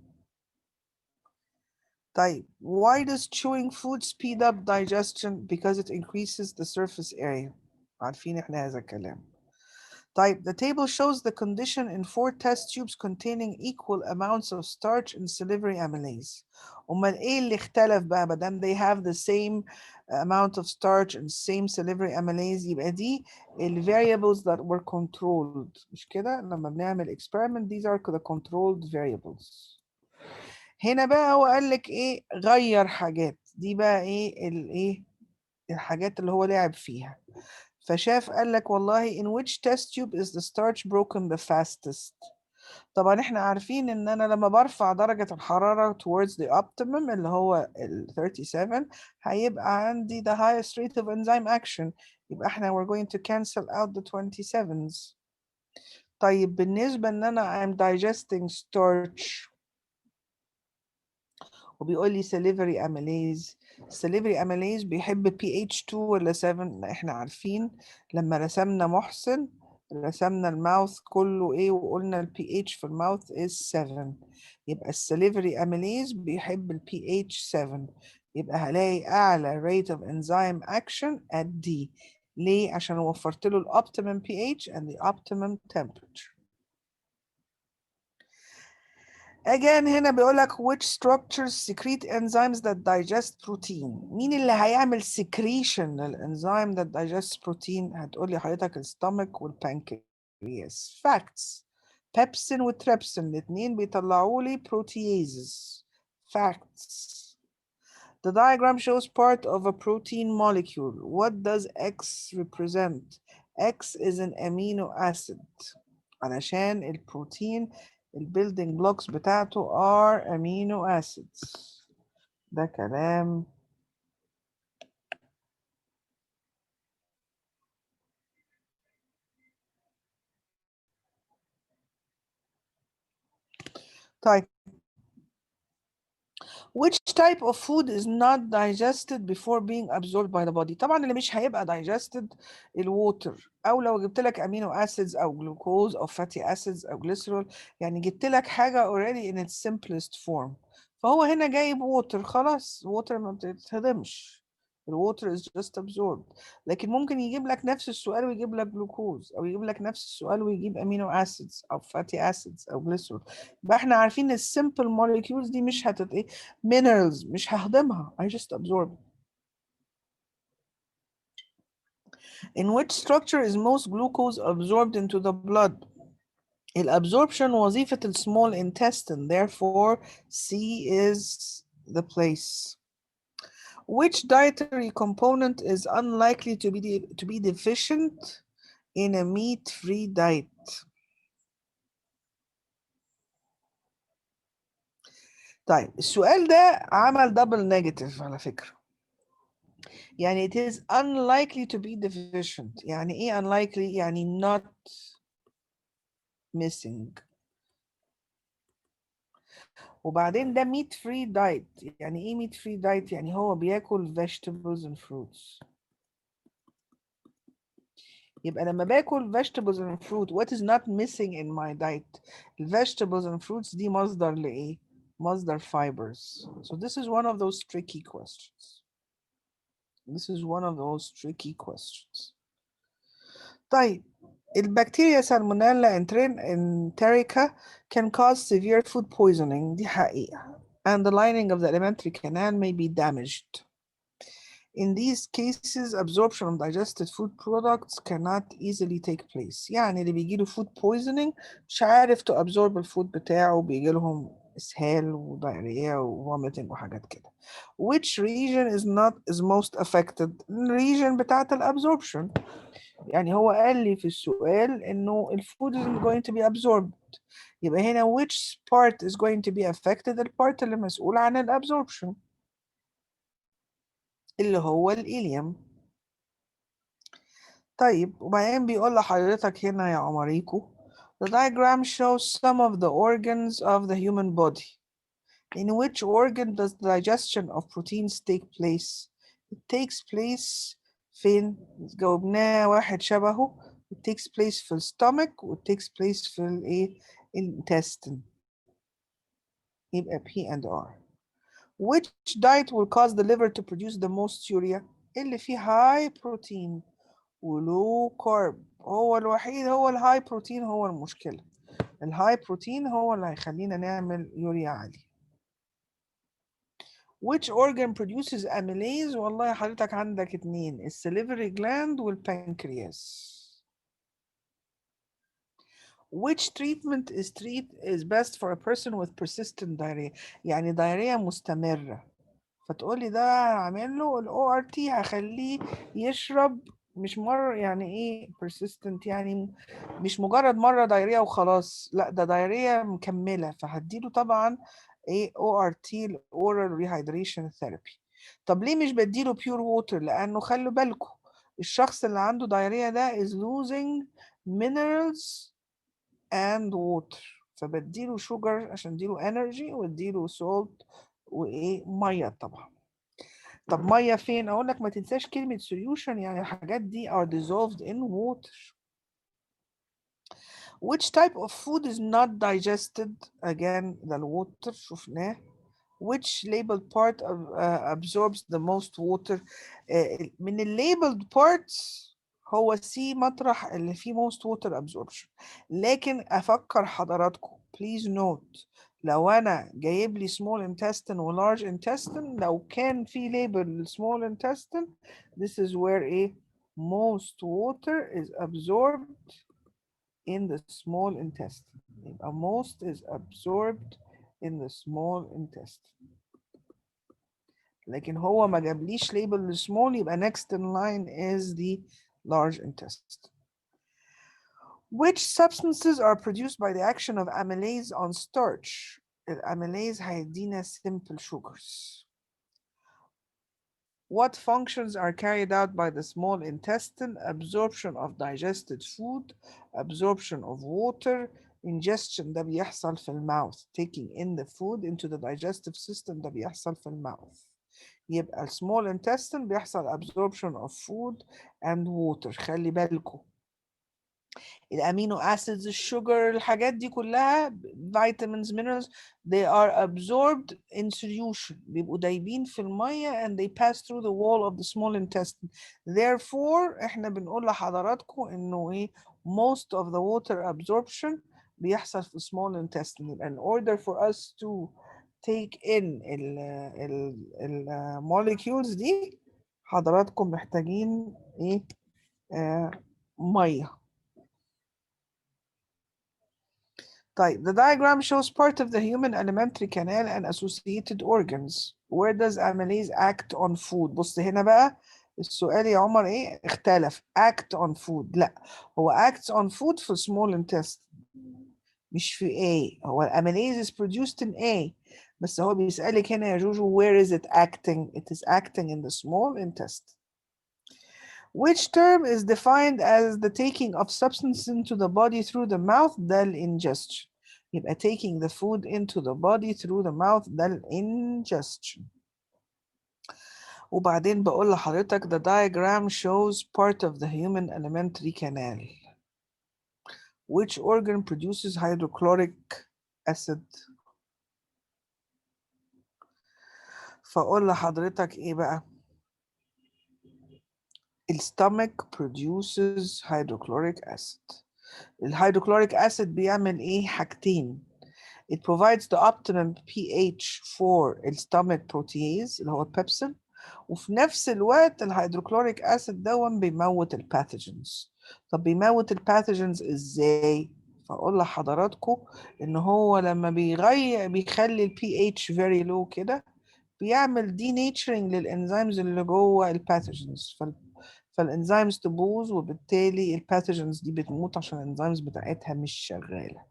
طيب why does chewing food speed up digestion؟ Because it increases the surface area. عارفين احنا هذا الكلام. طيب the table shows the condition in 4 test tubes containing equal amounts of starch and salivary amylase. امال ايه اللي اختلف بقى بدل they have the same amount of starch and same salivary amylase؟ يبقى دي ال variables that were controlled، مش كده؟ لما بنعمل experiment these are the controlled variables. هنا بقى هو قال لك ايه؟ غير حاجات، دي بقى ايه الايه الحاجات اللي هو لعب فيها. فشاف قال لك والله in which test tube is the starch broken the fastest؟ طبعا احنا عارفين ان انا لما برفع درجة الحرارة towards the optimum اللي هو ال 37 هيبقى عندي the highest rate of enzyme action. يبقى احنا we're going to cancel out the 27s. طيب بالنسبة ان انا I'm digesting starch وبيقول لي salivary amylase. salivary amylase بيحب pH 2 ولا 7؟ احنا عارفين لما رسمنا محسن رسمنا الماوث كله ايه وقلنا ال pH في الماوث is 7. يبقى السليفري amylase بيحب ال pH 7. يبقى هلاقي اعلى rate of enzyme action at D. ليه؟ عشان وفرت له ال optimum pH and the optimum temperature. Again هنا بيقول لك which structures secrete enzymes that digest protein. مين اللي هيعمل secretion للانزيم that digest protein؟ هتقول لي حضرتك الستومك والبنكرياس. Facts. بيبسين وتريبسين الاثنين بيطلعوا لي proteases. Facts. The diagram shows part of a protein molecule. What does X represent? X is an amino acid. علشان البروتين البيلدينج بلوكس بتاعته are amino acids. ده كلام طيب. Which type of food is not digested before being absorbed by the body؟ طبعا اللي مش هيبقى digested الووتر، او لو جبت لك امينو acids او جلوكوز او fatty acids او glycerol، يعني جبت لك حاجه already in its simplest form. فهو هنا جايب ووتر، خلاص ووتر ما بتتهضمش، الووتر is just absorbed. لكن ممكن يجيب لك نفس السؤال ويجيب لك جلوكوز، او يجيب لك نفس السؤال ويجيب امينو acids او fatty acids او glycerol. يبقى احنا عارفين السمبل molecules دي مش ايه minerals، مش ههضمها I just absorb. In which structure is most glucose absorbed into the blood؟ الabsorption وظيفة ال small intestine, therefore C is the place. Which dietary component is unlikely to be deficient in a meat-free diet؟ طيب السؤال ده عمل double negative على فكرة. يعني it is unlikely to be deficient. يعني ايه unlikely؟ يعني not missing. وبعدين ده meat free diet. يعني ايه meat free diet؟ يعني هو بياكل vegetables and fruits. يبقى لما باكل vegetables and fruit what is not missing in my diet؟ vegetables and fruits دي مصدر لإيه؟ مصدر fibers. So this is one of those tricky questions. This is one of those tricky questions. طيب البكتيريا سالمونيلا enterica can cause severe food poisoning. دي حقيقة. And the lining of the alimentary canal may be damaged. In these cases, absorption of digested food products cannot easily take place. يعني اللي بيجيله food poisoning مش عارف to absorb الفود بتاعه، بيجي لهم إسهال وضيارية وvomiting وحاجات كده. Which region is most affected؟ الريجن بتاعت الابsorption. يعني هو قال لي في السؤال إنه الفود isn't going to be absorbed. يبقى هنا which part is going to be affected؟ البارت اللي مسؤول عن الابsorption اللي هو الإليوم. طيب وبعدين بيقول لحضرتك هنا يا عمريكو the diagram shows some of the organs of the human body. In which organ does the digestion of proteins take place? It takes place فين؟ جاوبناه واحد شبهه. It takes place في الستومك و it takes place في الايه؟ intestine. يبقى P and R. Which diet will cause the liver to produce the most urea؟ اللي فيه high protein ولو كارب. هو الوحيد، هو الهاي بروتين هو المشكلة. الهاي بروتين هو اللي هيخلينا نعمل يوريا عالي. Which organ produces amylase؟ والله حضرتك عندك اتنين، السليفري جلاند والبنكرياس. Which treatment is best for a person with persistent diarrhea؟ يعني diarrhea مستمرة. فتقولي ده هعمل له ال ORT، هخليه يشرب مش مرة، يعني ايه persistent؟ يعني مش مجرد مرة دايرية وخلاص، لا ده دايرية مكملة، فهديله طبعا ايه ORT oral rehydration therapy. طب ليه مش بديله pure water؟ لأنه خلوا بالكم الشخص اللي عنده دايرية ده is losing minerals and water، فبديله sugar عشان اديله energy واديله salt وايه مية طبعا. طب ميه فين؟ اقول لك ما تنساش كلمه solution، يعني الحاجات دي are dissolved in water. Which type of food is not digested? Again the water شفناه. Which labeled part absorbs the most water? من labeled parts هو C مطرح اللي فيه most water absorption. لكن أفكر حضراتكم please note، لو أنا جايب لي small intestine و large intestine، لو كان في label small intestine this is where most water is absorbed in the small intestine. يبقى most is absorbed in the small intestine. لكن هو ما جابليش label small، يبقى next in line is the large intestine. Which substances are produced by the action of amylase on starch? الاميليز هيدينا simple sugars. What functions are carried out by the small intestine? Absorption of digested food, absorption of water, ingestion ده بيحصل في المouth. Taking in the food into the digestive system ده بيحصل في المouth. يبقى small intestine بيحصل absorption of food and water. خلي بالكم الامينو acids السوجر الحاجات دي كلها vitamins minerals they are absorbed in solution، بيبقوا دايبين في الميه and they pass through the wall of the small intestine. Therefore احنا بنقول لحضراتكم انه most of the water absorption بيحصل في small intestine. يبقى in order for us to take in ال molecules دي حضراتكم محتاجين ميه. طيب the diagram shows part of the human alimentary canal and associated organs. Where does amylase act on food? بص هنا بقى السؤال يا عمر اختلف. act on food لا، هو acts on food في small intestine مش في A. هو amylase is produced in A، بس هو بيسألك هنا يا جوجو where is it acting? It is acting in the small intestine. Which term is defined as the taking of substance into the body through the mouth? ده ingestion. يبقى taking the food into the body through the mouth ده ingestion. وبعدين بقول لحضرتك the diagram shows part of the human alimentary canal. Which organ produces hydrochloric acid? فأقول لحضرتك بقى؟ الstomach produces hydrochloric acid. الهيدروكلوريك acid بيعمل حاجتين. It provides the optimum pH for الstomach protease اللي هو البيبسين، وفي نفس الوقت الهيدروكلوريك acid دون بيموت الباثوجينز. طب بيموت الباثوجينز ازاي؟ فاقول لحضراتكم ان هو لما بيخلي البي اتش very low كده بيعمل denaturing للانزيمز اللي جوه الباثوجينز، فالانزيمز تبوظ وبالتالي الباثوجينز دي بتموت عشان الانزيمز بتاعتها مش شغاله.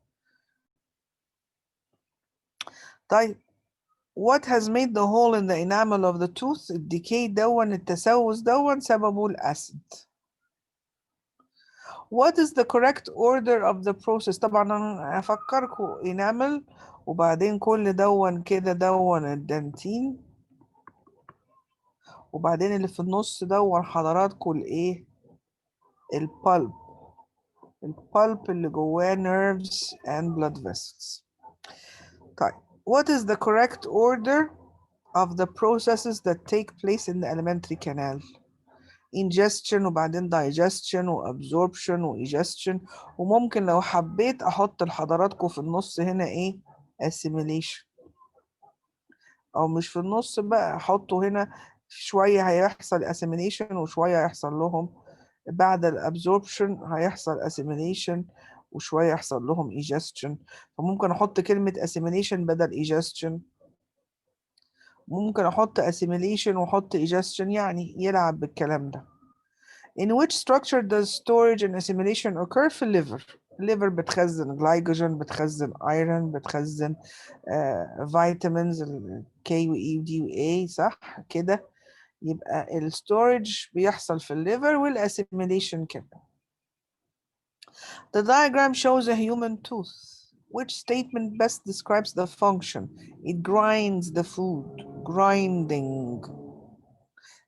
طيب what has made the hole in the enamel of the tooth? الديكي دون التسوس دون سببه الاسيد. What is the correct order of the process؟ طبعا انا افكركم enamel وبعدين كل دون كده دون الدنتين وبعدين اللي في النص دون حضراتكم البلب اللي جواه nerves and blood vessels. طيب what is the correct order of the processes that take place in the alimentary canal؟ ingestion وبعدين digestion وabsorption واegestion، وممكن لو حبيت احط لحضراتكم في النص هنا assimilation، او مش في النص بقى احطه هنا شوية هيحصل assimilation وشوية هيحصل لهم بعد الابزوربشن هيحصل assimilation وشوية يحصل لهم egestion. فممكن احط كلمة assimilation بدل egestion، ممكن احط assimilation واحط egestion، يعني يلعب بالكلام ده. In which structure does storage and assimilation occur؟ في الليفر. الليفر بتخزن glycogen، بتخزن iron، بتخزن vitamins K و E و D و A، صح كده؟ يبقى الستورج بيحصل في الليفر والاسيميليشن كده. The diagram shows a human tooth. Which statement best describes the function? It grinds the food. Grinding.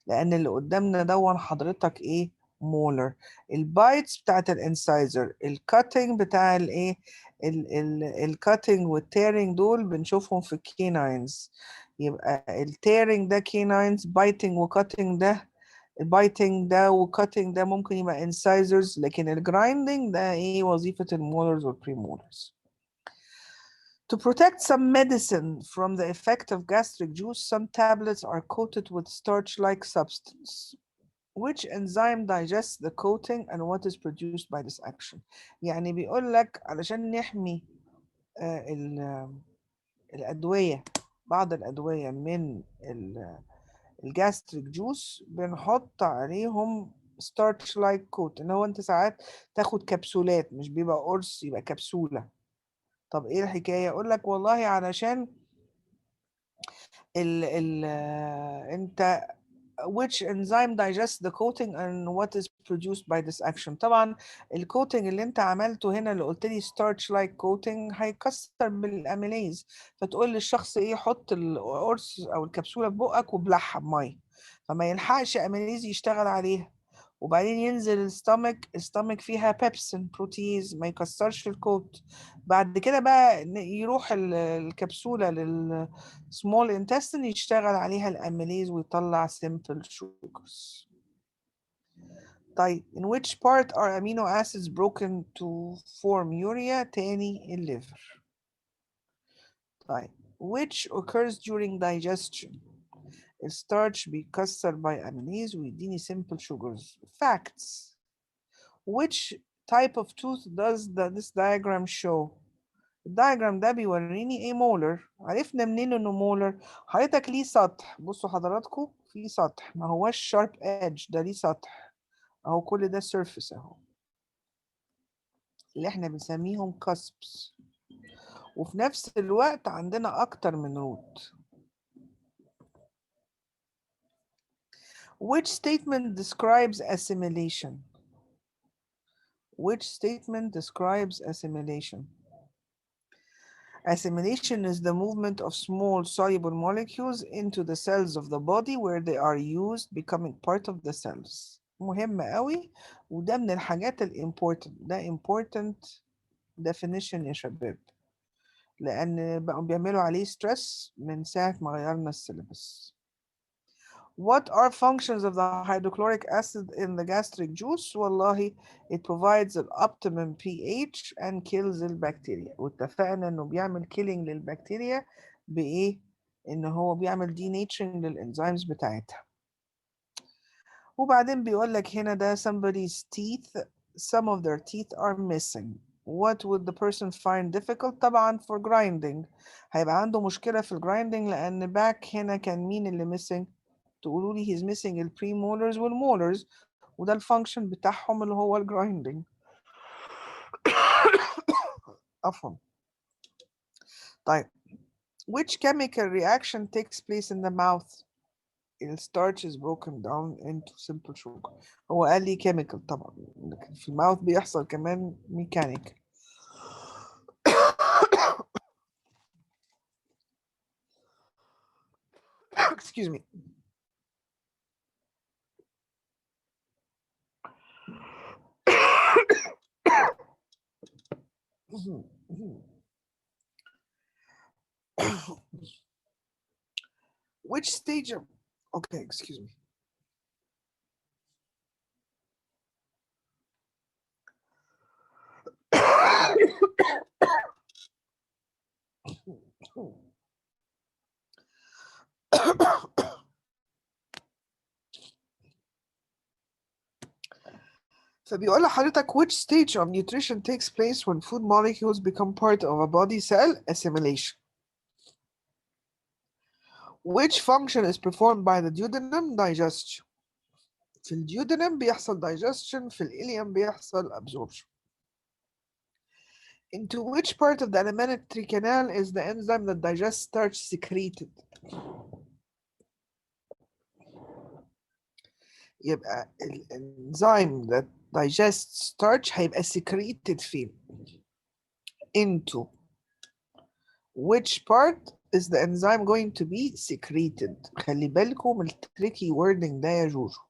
لأن اللي قدامنا دون حضرتك إيه؟ مولر. البايتس بتاعت الانسايزر، الكاتنج بتاع الإيه؟ الكاتنج والتيرنج دول بنشوفهم في الكيناينز. يبقى التيرنج ده كيناينز، بايتنج وكاتنج ده، البايتنج ده وكاتنج ده ممكن يبقى انسايزرز، لكن الجرايندنج ده ايه وظيفة المولرز والبريمولرز. To protect some medicine from the effect of gastric juice, some tablets are coated with starch-like substance. Which enzyme digests the coating and what is produced by this action؟ يعني بيقول لك علشان نحمي الأدوية، بعض الأدوية من الجاستريك جوس بنحط عليهم ستارتش لايك كوت، ان هو انت ساعات تاخد كبسولات، مش بيبقى قرص، يبقى كبسولة. طب ايه الحكاية؟ اقول لك والله علشان انت which enzyme digests the coating and what is produced by this action. طبعا الكوتنج اللي انت عملته هنا اللي قلت لي starch like coating هيكسر بالاميليز، فتقول للشخص ايه؟ حط القرص او الكبسوله في بقك وبلعها بميه، فما يلحقش اميليز يشتغل عليها، وبعدين ينزل الستامك فيها بيبسين بروتيز ما يكسرش الكوت. بعد كده بقى يروح الكبسولة للسمول انتستين يشتغل عليها الاميليز ويطلع simple sugars. طيب in which part are amino acids broken to form urea؟ تاني الليفر. طيب which occurs during digestion؟ الستارش بيكسر by amylase ويديني simple sugars. Facts. Which type of tooth does this diagram show؟ الدايجرام ده بيوريني ايه؟ مولر. عرفنا منين انه مولر؟ حضرتك ليه سطح، بصوا حضراتكم في سطح، ما هوش شارب ايدج، ده ليه سطح اهو، كل ده سيرفيس اهو اللي احنا بنسميهم كاسبس، وفي نفس الوقت عندنا اكتر من روت. Which statement describes assimilation؟ Which statement describes assimilation؟ Assimilation is the movement of small soluble molecules into the cells of the body where they are used becoming part of the cells. مهم قوي، وده من الحاجات الimportant، ده important definition يا شباب، لأن بقوا بيعملوا عليه stress من ساعة ما غيرنا السيلبس. What are functions of the hydrochloric acid in the gastric juice؟ والله it provides an optimum pH and kills the bacteria. واتفقنا انه بيعمل killing للبكتيريا بايه؟ ان هو بيعمل denaturing للانزيمز بتاعتها. وبعدين بيقول لك هنا ده somebody's teeth, some of their teeth are missing. What would the person find difficult؟ طبعا for grinding هيبقى عنده مشكلة في الجرايندنج، لأن back هنا كان مين اللي missing؟ تقولوا لي he's missing البريمولرز والمولرز، وده الفانكشن بتاعهم اللي هو الجرايندنج. عفوا. طيب which chemical reaction takes place in the mouth؟ الستارch is broken down into simple sugar. هو قال لي chemical طبعا، لكن في الماوث بيحصل كمان mechanical. Excuse me. Which stage of, okay, excuse me. فبيقول لحضرتك which stage of nutrition takes place when food molecules become part of a body cell؟ assimilation. Which function is performed by the duodenum؟ digestion. في الديودنم بيحصل digestion، في الإليم بيحصل absorption. Into which part of the alimentary canal is the enzyme that digests starch secreted? يبقى الانزيم that digests starch هيبقى secreted فين؟ Into which part is the enzyme going to be secreted؟ خلي بالكم من التريكي wording ده يا جوجو.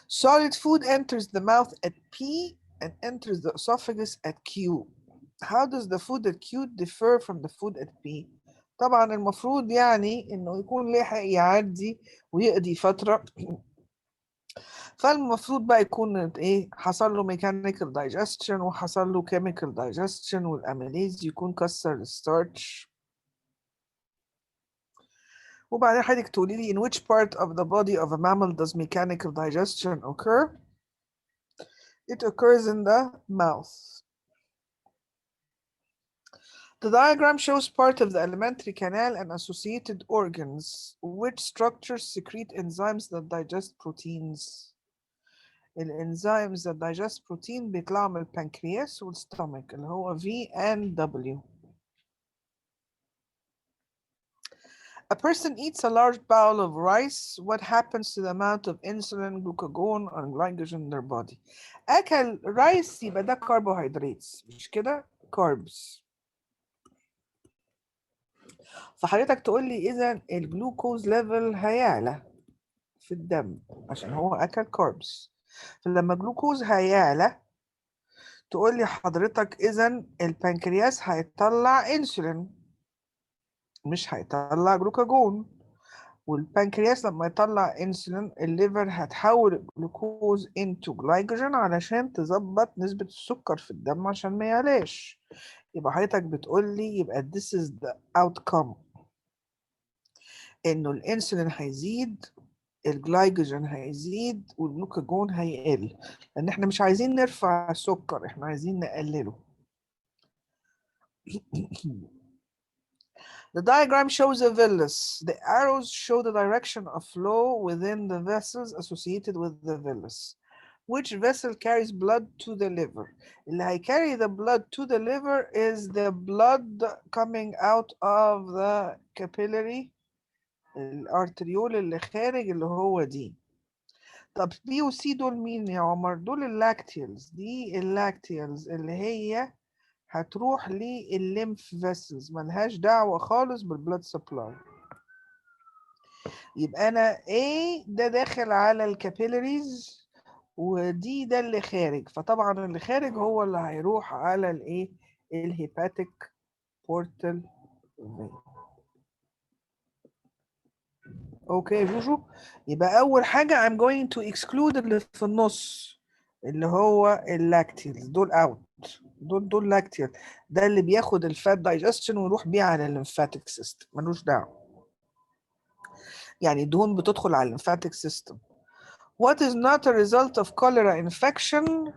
Solid food enters the mouth at P and enters the esophagus at Q. How does the food at Q differ from the food at P? طبعا المفروض يعني انه يكون لحق يعدي ويقضي فترة، فالمفروض بقى يكون ايه، حصل له mechanical digestion وحصل له chemical digestion، والاميليز يكون كسر الستارش. وبعدين حضرتك تقولي لي in which part of the body of a mammal does mechanical digestion occur? It occurs in the mouth. The diagram shows part of the alimentary canal and associated organs. Which structures secrete enzymes that digest proteins? الانزيمز that digest protein بيطلعوا من البنكرياس والستومك اللي هو V and W. A person eats a large bowl of rice. What happens to the amount of insulin, glucagon, or glycogen in their body? أكل رايس يبقى ده carbohydrates، مش كده؟ carbs. فحضرتك تقول لي إذا الجلوكوز ليفل هيعلى في الدم عشان هو أكل carbs. فلما الجلوكوز هيعلى تقول لي حضرتك إذا البنكرياس هيطلع انسولين مش هيطلع جلوكاجون، والبنكرياس لما يطلع انسولين الليفر هتحول الجلوكوز into جلايكوجين علشان تظبط نسبة السكر في الدم عشان ما يعلاش. يبقى حضرتك بتقول لي يبقى this is the outcome، انه الانسولين هيزيد، الجلايكوجين هيزيد، والجلوكاجون هيقل، لان احنا مش عايزين نرفع السكر، احنا عايزين نقلله. The diagram shows a villus. The arrows show the direction of flow within the vessels associated with the villus. Which vessel carries blood to the liver? اللي هيcarry the blood to the liver is the blood coming out of the capillary، الارتريول اللي خارج اللي هو دي. طب B و C دول مين يا عمر؟ دول اللاكتيلز. دي اللاكتيلز اللي هي هتروح للليمف فيسلز، ملهاش دعوة خالص بالبلاد سبلاي. يبقى أنا A ده داخل على الكابيلاريز، ودي ده اللي خارج، فطبعا اللي خارج هو اللي هيروح على الايه، الهيباتيك بورتال فين. اوكي يا جوجو، يبقى أول حاجة I'm going to exclude اللي في النص اللي هو اللاكتيلز، دول اوت، دول لاكتيل، ده اللي بياخد الفات دايجستشن ويروح بيه على الليمفاتيك سيستم، ملوش دعوه، يعني الدهون بتدخل على الليمفاتيك سيستم. What is not a result of cholera infection?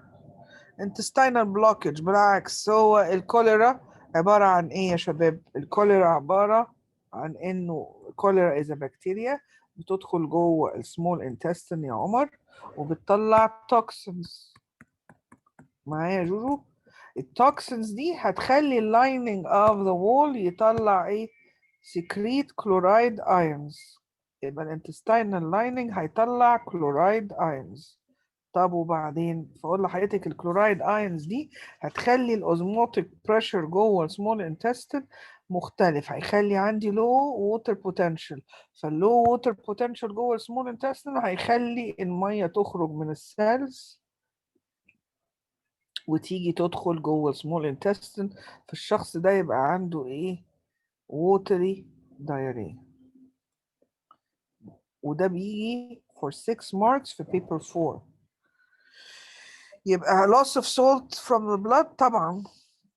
intestinal blockage. بالعكس، هو الكوليرا عباره عن ايه يا شباب؟ الكوليرا عباره عن انه كوليرا is a bacteria بتدخل جوه السمول انتستين يا عمر وبتطلع توكسينز. معايا يا جوجو؟ التوكسينز دي هتخلي اللايننج اوف ذا وول يطلع ايه؟ سكريت كلورايد ايونز. يبقى الانتستينال لايننج هيطلع كلورايد ايونز. طب وبعدين فاقول لحضرتك الكلورايد ايونز دي هتخلي الاوزموتيك بريشر جوه السمول انتستين مختلف، هيخلي عندي لو ووتر بوتنشال، فاللو ووتر بوتنشال جوه السمول انتستين هيخلي الميه تخرج من السيلز وتيجي تدخل جوه small intestine، فالشخص ده يبقى عنده ايه؟ watery diarrhea، وده بيجي for 6 marks في paper 4. يبقى loss of salt from the blood طبعا،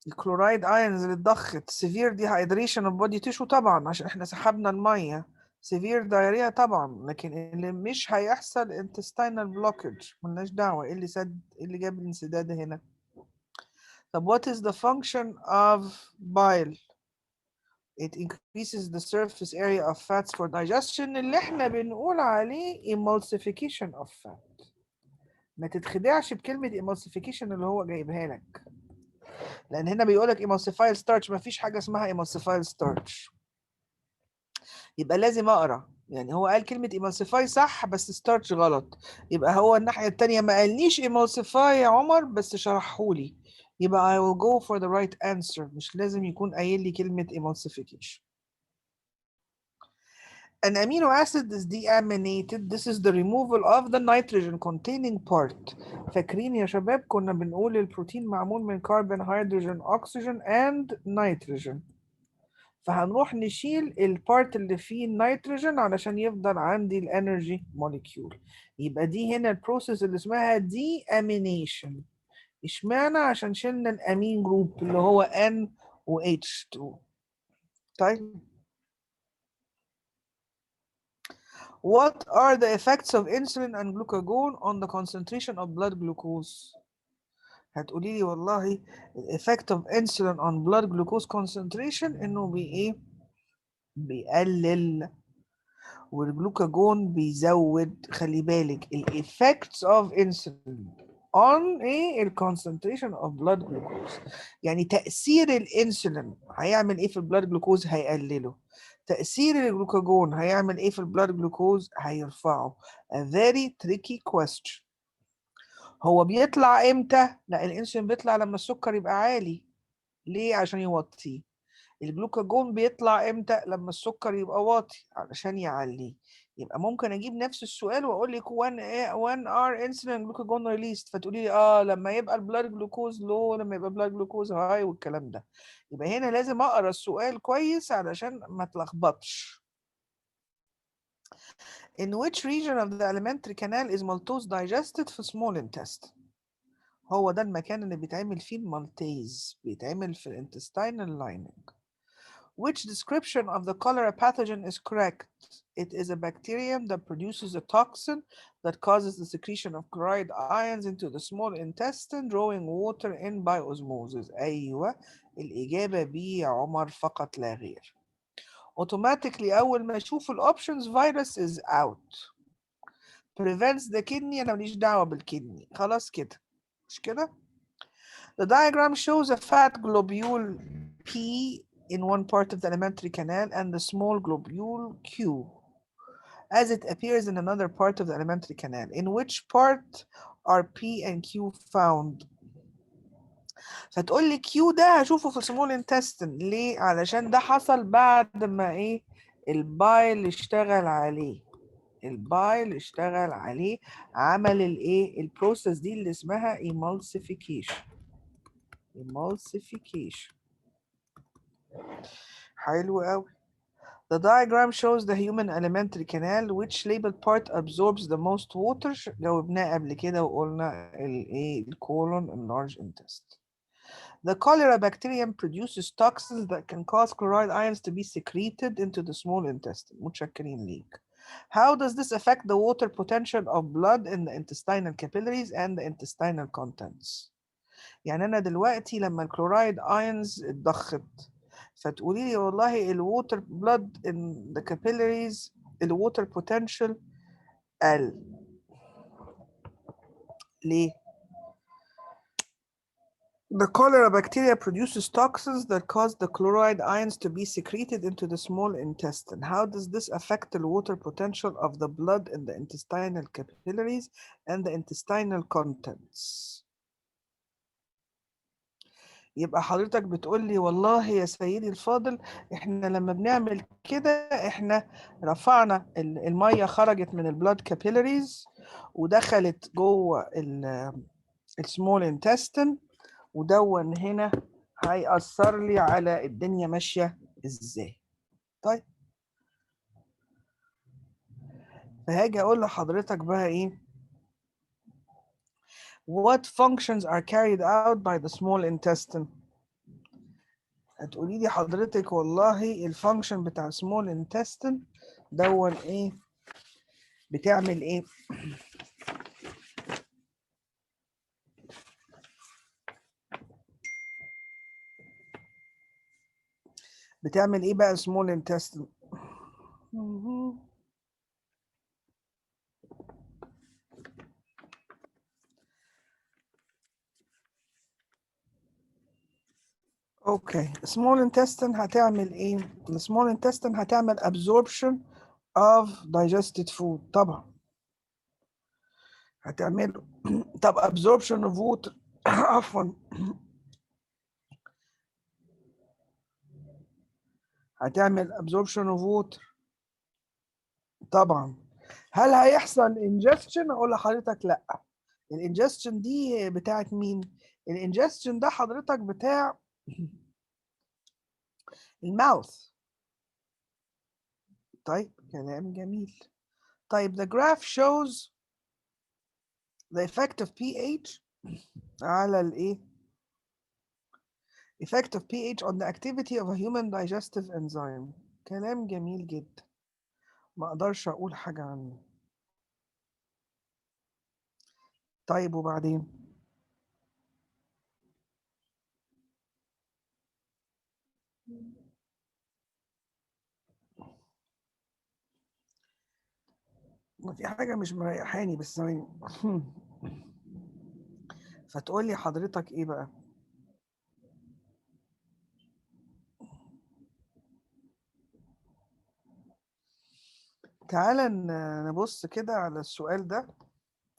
الكلورايد ions اللي اتضخت، severe dehydration of body tissue طبعا عشان احنا سحبنا المية، severe diarrhea طبعا، لكن اللي مش هيحصل intestinal blockage ملناش دعوة. ايه اللي سد، ايه اللي جاب الانسداد هنا؟ طب what is the function of bile؟ It increases the surface area of fats for digestion اللي احنا بنقول عليه emulsification of fat. ما تتخدعش بكلمة emulsification اللي هو جايبها لك. لأن هنا بيقولك emulsified starch، ما فيش حاجة اسمها emulsified starch. يبقى لازم أقرأ، يعني هو قال كلمة emulsify صح بس starch غلط. يبقى هو الناحية التانية ما قالنيش emulsify يا عمر بس شرحهولي. يبقى I will go for the right answer. مش لازم يكون قايل لي كلمة emulsification. An amino acid is deaminated. This is the removal of the nitrogen containing part. فاكرين يا شباب كنا بنقول البروتين معمول من carbon, hydrogen, oxygen and nitrogen. فهنروح نشيل البارت اللي فيه النيتروجين علشان يفضل عندي الانرجي موليكيول. يبقى دي هنا البروسيس اللي اسمها deamination. اشمعنى؟ عشان شلنا الامين جروب اللي هو N و H2. طيب What are the effects of insulin and glucagon on the concentration of blood glucose? هتقولي لي والله the effect of insulin on blood glucose concentration انه بيقلل، والجلوكاجون بيزود. خلي بالك ال effects of insulin on ال concentration of blood glucose. يعني تأثير الانسولين هيعمل ايه في البلاد جلوكوز؟ هيقلله. تأثير الجلوكاجون هيعمل ايه في البلاد جلوكوز؟ هيرفعه. A very tricky question. هو بيطلع امتى؟ لا الانسولين بيطلع لما السكر يبقى عالي. ليه؟ عشان يوطيه. الجلوكاجون بيطلع امتى؟ لما السكر يبقى واطي علشان يعليه. يبقى ممكن اجيب نفس السؤال واقول لك when are insulin glucagon released، فتقولي لي لما يبقى البلاد جلوكوز لو، لما يبقى البلاد جلوكوز هاي والكلام ده. يبقى هنا لازم اقرا السؤال كويس علشان ما اتلخبطش. In which region of the alimentary canal is maltose digested في small intestine؟ هو ده المكان اللي بيتعمل فيه المالتيز، بيتعمل في الانتستينال lining. Which description of the cholera pathogen is correct? It is a bacterium that produces a toxin that causes the secretion of chloride ions into the small intestine, drawing water in by osmosis. أيوة الإجابة B يا عمر فقط لا غير. Automatically أول ما أشوف الأوبشنز virus is out. Prevents the kidney، أنا ماليش دعوة بالكدني، خلاص كده مش كده؟ The diagram shows a fat globule P in one part of the alimentary canal and the small globule Q as it appears in another part of the alimentary canal. In which part are P and Q found? فتقول لي Q ده هشوفه في small intestine. ليه؟ علشان ده حصل بعد ما البايل اشتغل عليه. البايل اشتغل عليه عمل البروسيس دي اللي اسمها emulsification. emulsification. حلو قوي. The diagram shows the human alimentary canal. Which labeled part absorbs the most water؟ جاوبناه قبل كده وقلنا الcolon and large intestine. The cholera bacterium produces toxins that can cause chloride ions to be secreted into the small intestine. متشكرين ليك. How does this affect the water potential of blood in the intestinal capillaries and the intestinal contents؟ يعني أنا دلوقتي لما الكلورايد ions اتضخت فتقولي لي والله الووتر بلاد in the capillaries الووتر potential قل. ليه؟ The cholera bacteria produces toxins that cause the chloride ions to be secreted into the small intestine. How does this affect the water potential of the blood in the intestinal capillaries and the intestinal contents؟ يبقى حضرتك بتقول لي والله يا سيدي الفاضل احنا لما بنعمل كده احنا رفعنا الميه خرجت من البلاد كابيلاريز ودخلت جوه السمول انتستين، ودون هنا هيأثر لي على الدنيا ماشيه ازاي. طيب فهاجي اقول لحضرتك بقى what functions are carried out by the small intestine؟ هتقولي لي حضرتك والله الفانكشن بتاع small intestine دون بتعمل ايه؟ بتعمل ايه بقى small intestine؟ اوكي small intestine هتعمل ايه؟ small intestine هتعمل absorption of digested food طبعا هتعمله. طب absorption of water عفوا هتعمل absorption of water طبعا. هل هيحصل ingestion؟ اقول لحضرتك لا. الانجستشن دي بتاعت مين؟ الانجستشن ده حضرتك بتاع الماوث. طيب كلام جميل. طيب the graph shows the effect of pH على الايه؟ effect of pH on the activity of a human digestive enzyme. كلام جميل جدا، ما اقدرش اقول حاجة عنه. طيب وبعدين؟ في حاجة مش مريحاني بس ثواني. فتقول لي حضرتك ايه بقى؟ تعالى نبص كده على السؤال ده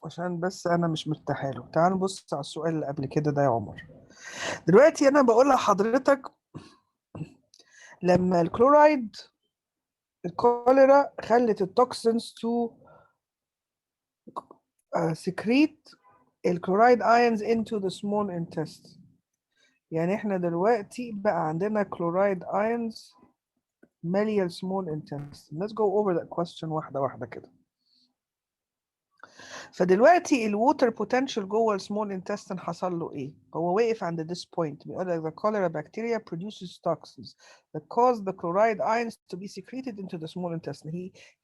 عشان بس انا مش مرتاحه له. تعال نبص على السؤال اللي قبل كده ده يا عمر. دلوقتي انا بقول لحضرتك لما الكلورايد الكوليرا خلت التوكسينز تو secrete الكلورايد ions into the small intestine. يعني احنا دلوقتي بقى عندنا كلورايد ions مالية small intestine. Let's go over that question واحدة واحدة كده. فدلوقتي الووتر بوتنشال جوه السمول انتستين حصل له ايه؟ هو واقف عند this point بيقول لك the cholera bacteria produces toxins that cause the chloride ions to be secreted into the small intestine.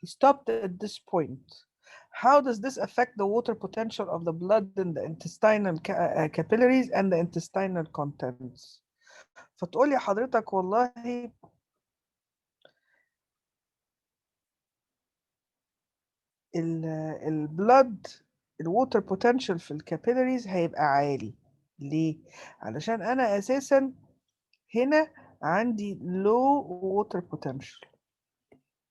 He stopped at this point. How does this affect the water potential of the blood in the intestinal capillaries and the intestinal contents? فتقول لي حضرتك والله البلد الووتر بوتنشال في الكابيلاريز هيبقى عالي. ليه؟ علشان انا اساسا هنا عندي low water potential.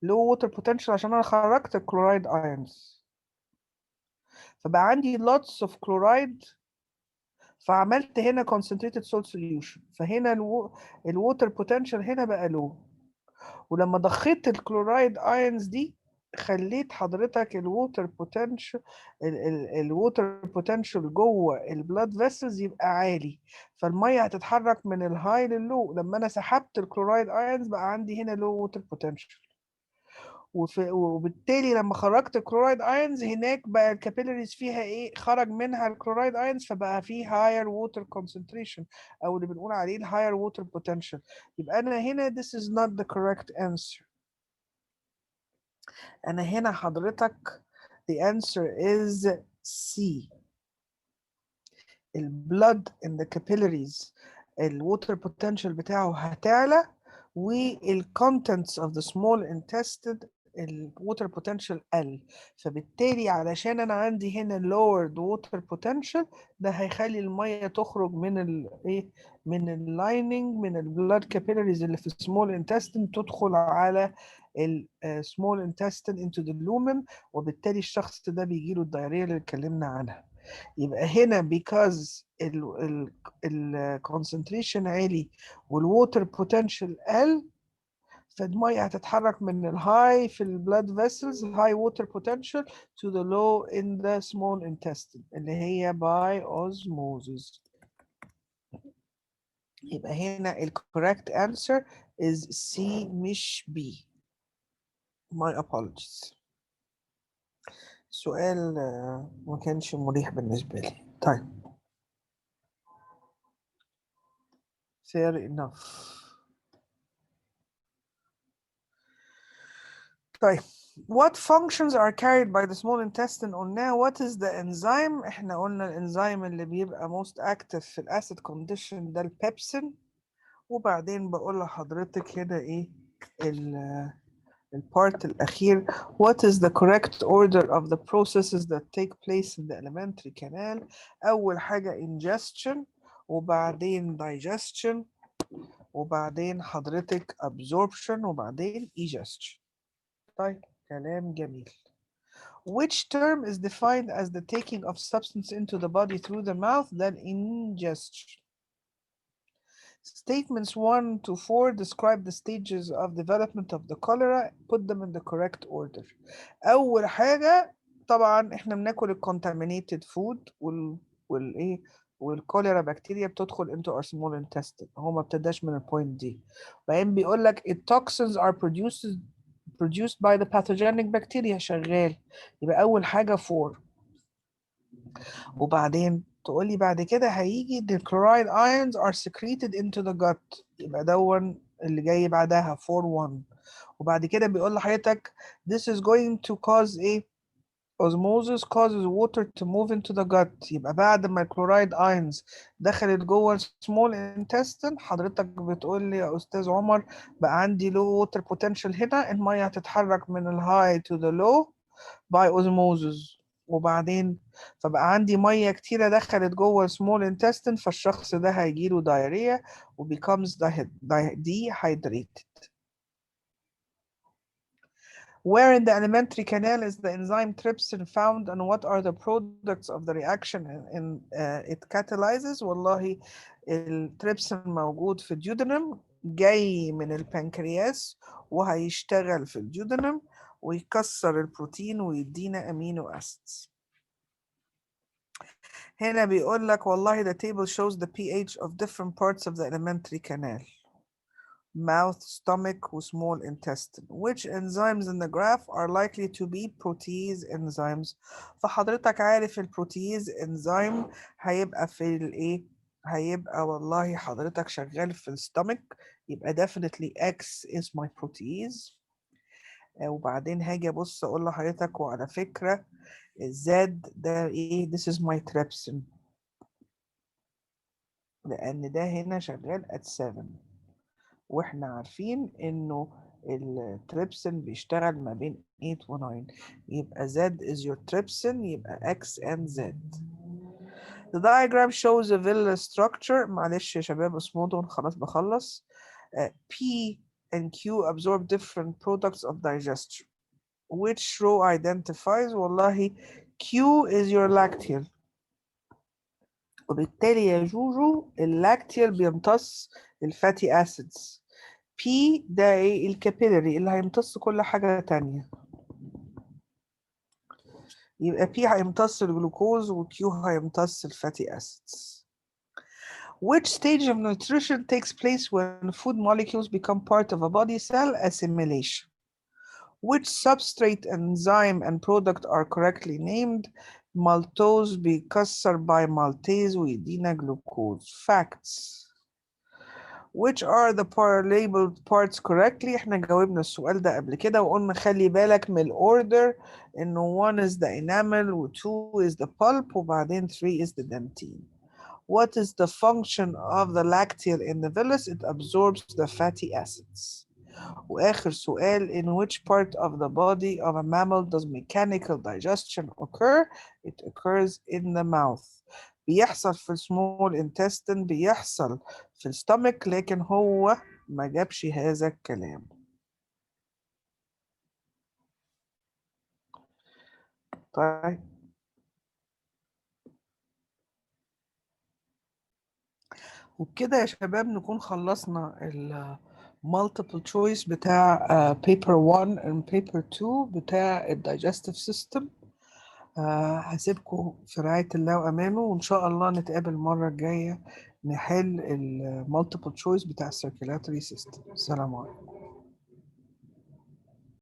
low water potential عشان انا خرجت الكلورايد ايونز، فبقى عندي lots of chloride، فعملت هنا concentrated salt solution، فهنا الووتر potential هنا بقى low. ولما ضخيت الكلورايد ايونز دي خليت حضرتك الووتر بوتنشال جوه البلاد فيسلز يبقى عالي، فالميه هتتحرك من الهاي لللو. لما انا سحبت الكلورايد ايونز بقى عندي هنا لو ووتر بوتنشال، وبالتالي لما خرجت الكلورايد ايونز هناك بقى الكابيلاريز فيها ايه؟ خرج منها الكلورايد ايونز فبقى فيه هاير ووتر كونسنتريشن او اللي بنقول عليه الهاير ووتر بوتنشال. يبقى انا هنا this is not the correct answer. أنا هنا حضرتك the answer is C. البلد in the capillaries الووتر potential بتاعه هتعلى، والcontents of the small intestine الووتر potential قل، فبالتالي علشان أنا عندي هنا lowered water potential ده هيخلي المية تخرج من ايه؟ من اللايننج من البلاد capillaries اللي في small intestine تدخل على small intestine into the lumen، وبالتالي الشخص ده بيجيله الدايرية اللي اتكلمنا عنها. يبقى هنا because ال concentration عالي والwater potential قل، فالمية هتتحرك من الهاي في البلاد vessels high water potential to the low in the small intestine اللي هي by osmosis. يبقى هنا ال correct answer is C مش B. My apologies. سؤال ما كانش مريح بالنسبة لي. طيب fair enough. طيب what functions are carried by the small intestine قلنا. what is the enzyme؟ احنا قلنا الانزيم اللي بيبقى most active في الacid condition ده البيبسين، وبعدين بقول لحضرتك هنا ايه البارت الأخير. What is the correct order of the processes that take place in the alimentary canal؟ أول حاجة ingestion، وبعدين digestion، وبعدين حضرتك absorption، وبعدين egestion. طيب كلام جميل. Which term is defined as the taking of substance into the body through the mouth? Then ingestion. Statements 1 to 4 describe the stages of development of the cholera. Put them in the correct order. أول حاجة طبعا احنا بناكل contaminated food والايه والكوليرا بكتيريا بتدخل into our small intestine. هو ما ابتداش من البوينت دي. بعدين بيقول لك toxins are produced by the pathogenic bacteria. شغال. يبقى أول حاجة 4. وبعدين تقولي بعد كده هيجي the chloride ions are secreted into the gut. يبقى دون اللي جاي بعدها 4-1. وبعد كده بيقول لحضرتك this is going to cause a osmosis causes water to move into the gut. يبقى بعد ما الكلورايد ions دخلت جوه small intestine حضرتك بتقول لي يا أستاذ عمر بقى عندي low water potential هنا، المية هتتحرك من الهاي to the low by osmosis. وبعدين فبقى عندي ميه كتيره دخلت جوه small intestine فالشخص ده هيجيله diarrhea و becomes dehydrated. Where in the alimentary canal is the enzyme trypsin found and what are the products of the reaction it catalyzes؟ والله التريبسين موجود في الجودنم، جاي من البنكرياس وهيشتغل في الجودنم ويكسر البروتين ويدينا امينو اسيدز. هنا بيقول لك والله the table shows the pH of different parts of the alimentary canal: mouth, stomach, و small intestine. Which enzymes in the graph are likely to be protease enzymes؟ فحضرتك عارف البروتيز انزيم هيبقى في الايه؟ هيبقى والله حضرتك شغال في الستومك، يبقى definitely X is my protease. وبعدين هاجي ابص اقول لحضرتك وعلى فكرة الزاد ده ايه؟ this is my trypsin، لان ده هنا شغال at 7 واحنا عارفين انه التريبسين بيشتغل ما بين 8 و 9. يبقى Z is your trypsin، يبقى X and Z. The diagram shows a villus structure. معلش يا شباب اصمدوا خلاص بخلص. P and Q absorb different products of digestion. Which row identifies؟ والله Q is your lacteal، وبالتالي يا جوجو اللاكتيال بيمتص الفاتي اسيدز. P ده ايه؟ الكابيلاري اللي هيمتص كل حاجة تانية. يبقى P هيمتص الجلوكوز و Q هيمتص الفاتي اسيدز. Which stage of nutrition takes place when food molecules become part of a body cell? Assimilation. Which substrate, enzyme, and product are correctly named? maltose بيكسر by maltase ويدينا جلوكوز. Facts. Which are the labeled parts correctly؟ احنا جاوبنا السؤال ده قبل كده وقلنا خلي بالك من الاوردر انه 1 is the enamel و 2 is the pulp وبعدين 3 is the dentine. What is the function of the lacteal in the villus؟ It absorbs the fatty acids. وآخر سؤال in which part of the body of a mammal does mechanical digestion occur؟ It occurs in the mouth. بيحصل في small intestine، بيحصل في الستومك، لكن هو ما جابش هذا الكلام. طيب وبكده يا شباب نكون خلصنا ال multiple choice بتاع paper 1 and paper 2 بتاع ال digestive system. هسيبكم في رعاية الله وأمانه وإن شاء الله نتقابل المرة الجاية نحل ال multiple choice بتاع circulatory system. السلام عليكم.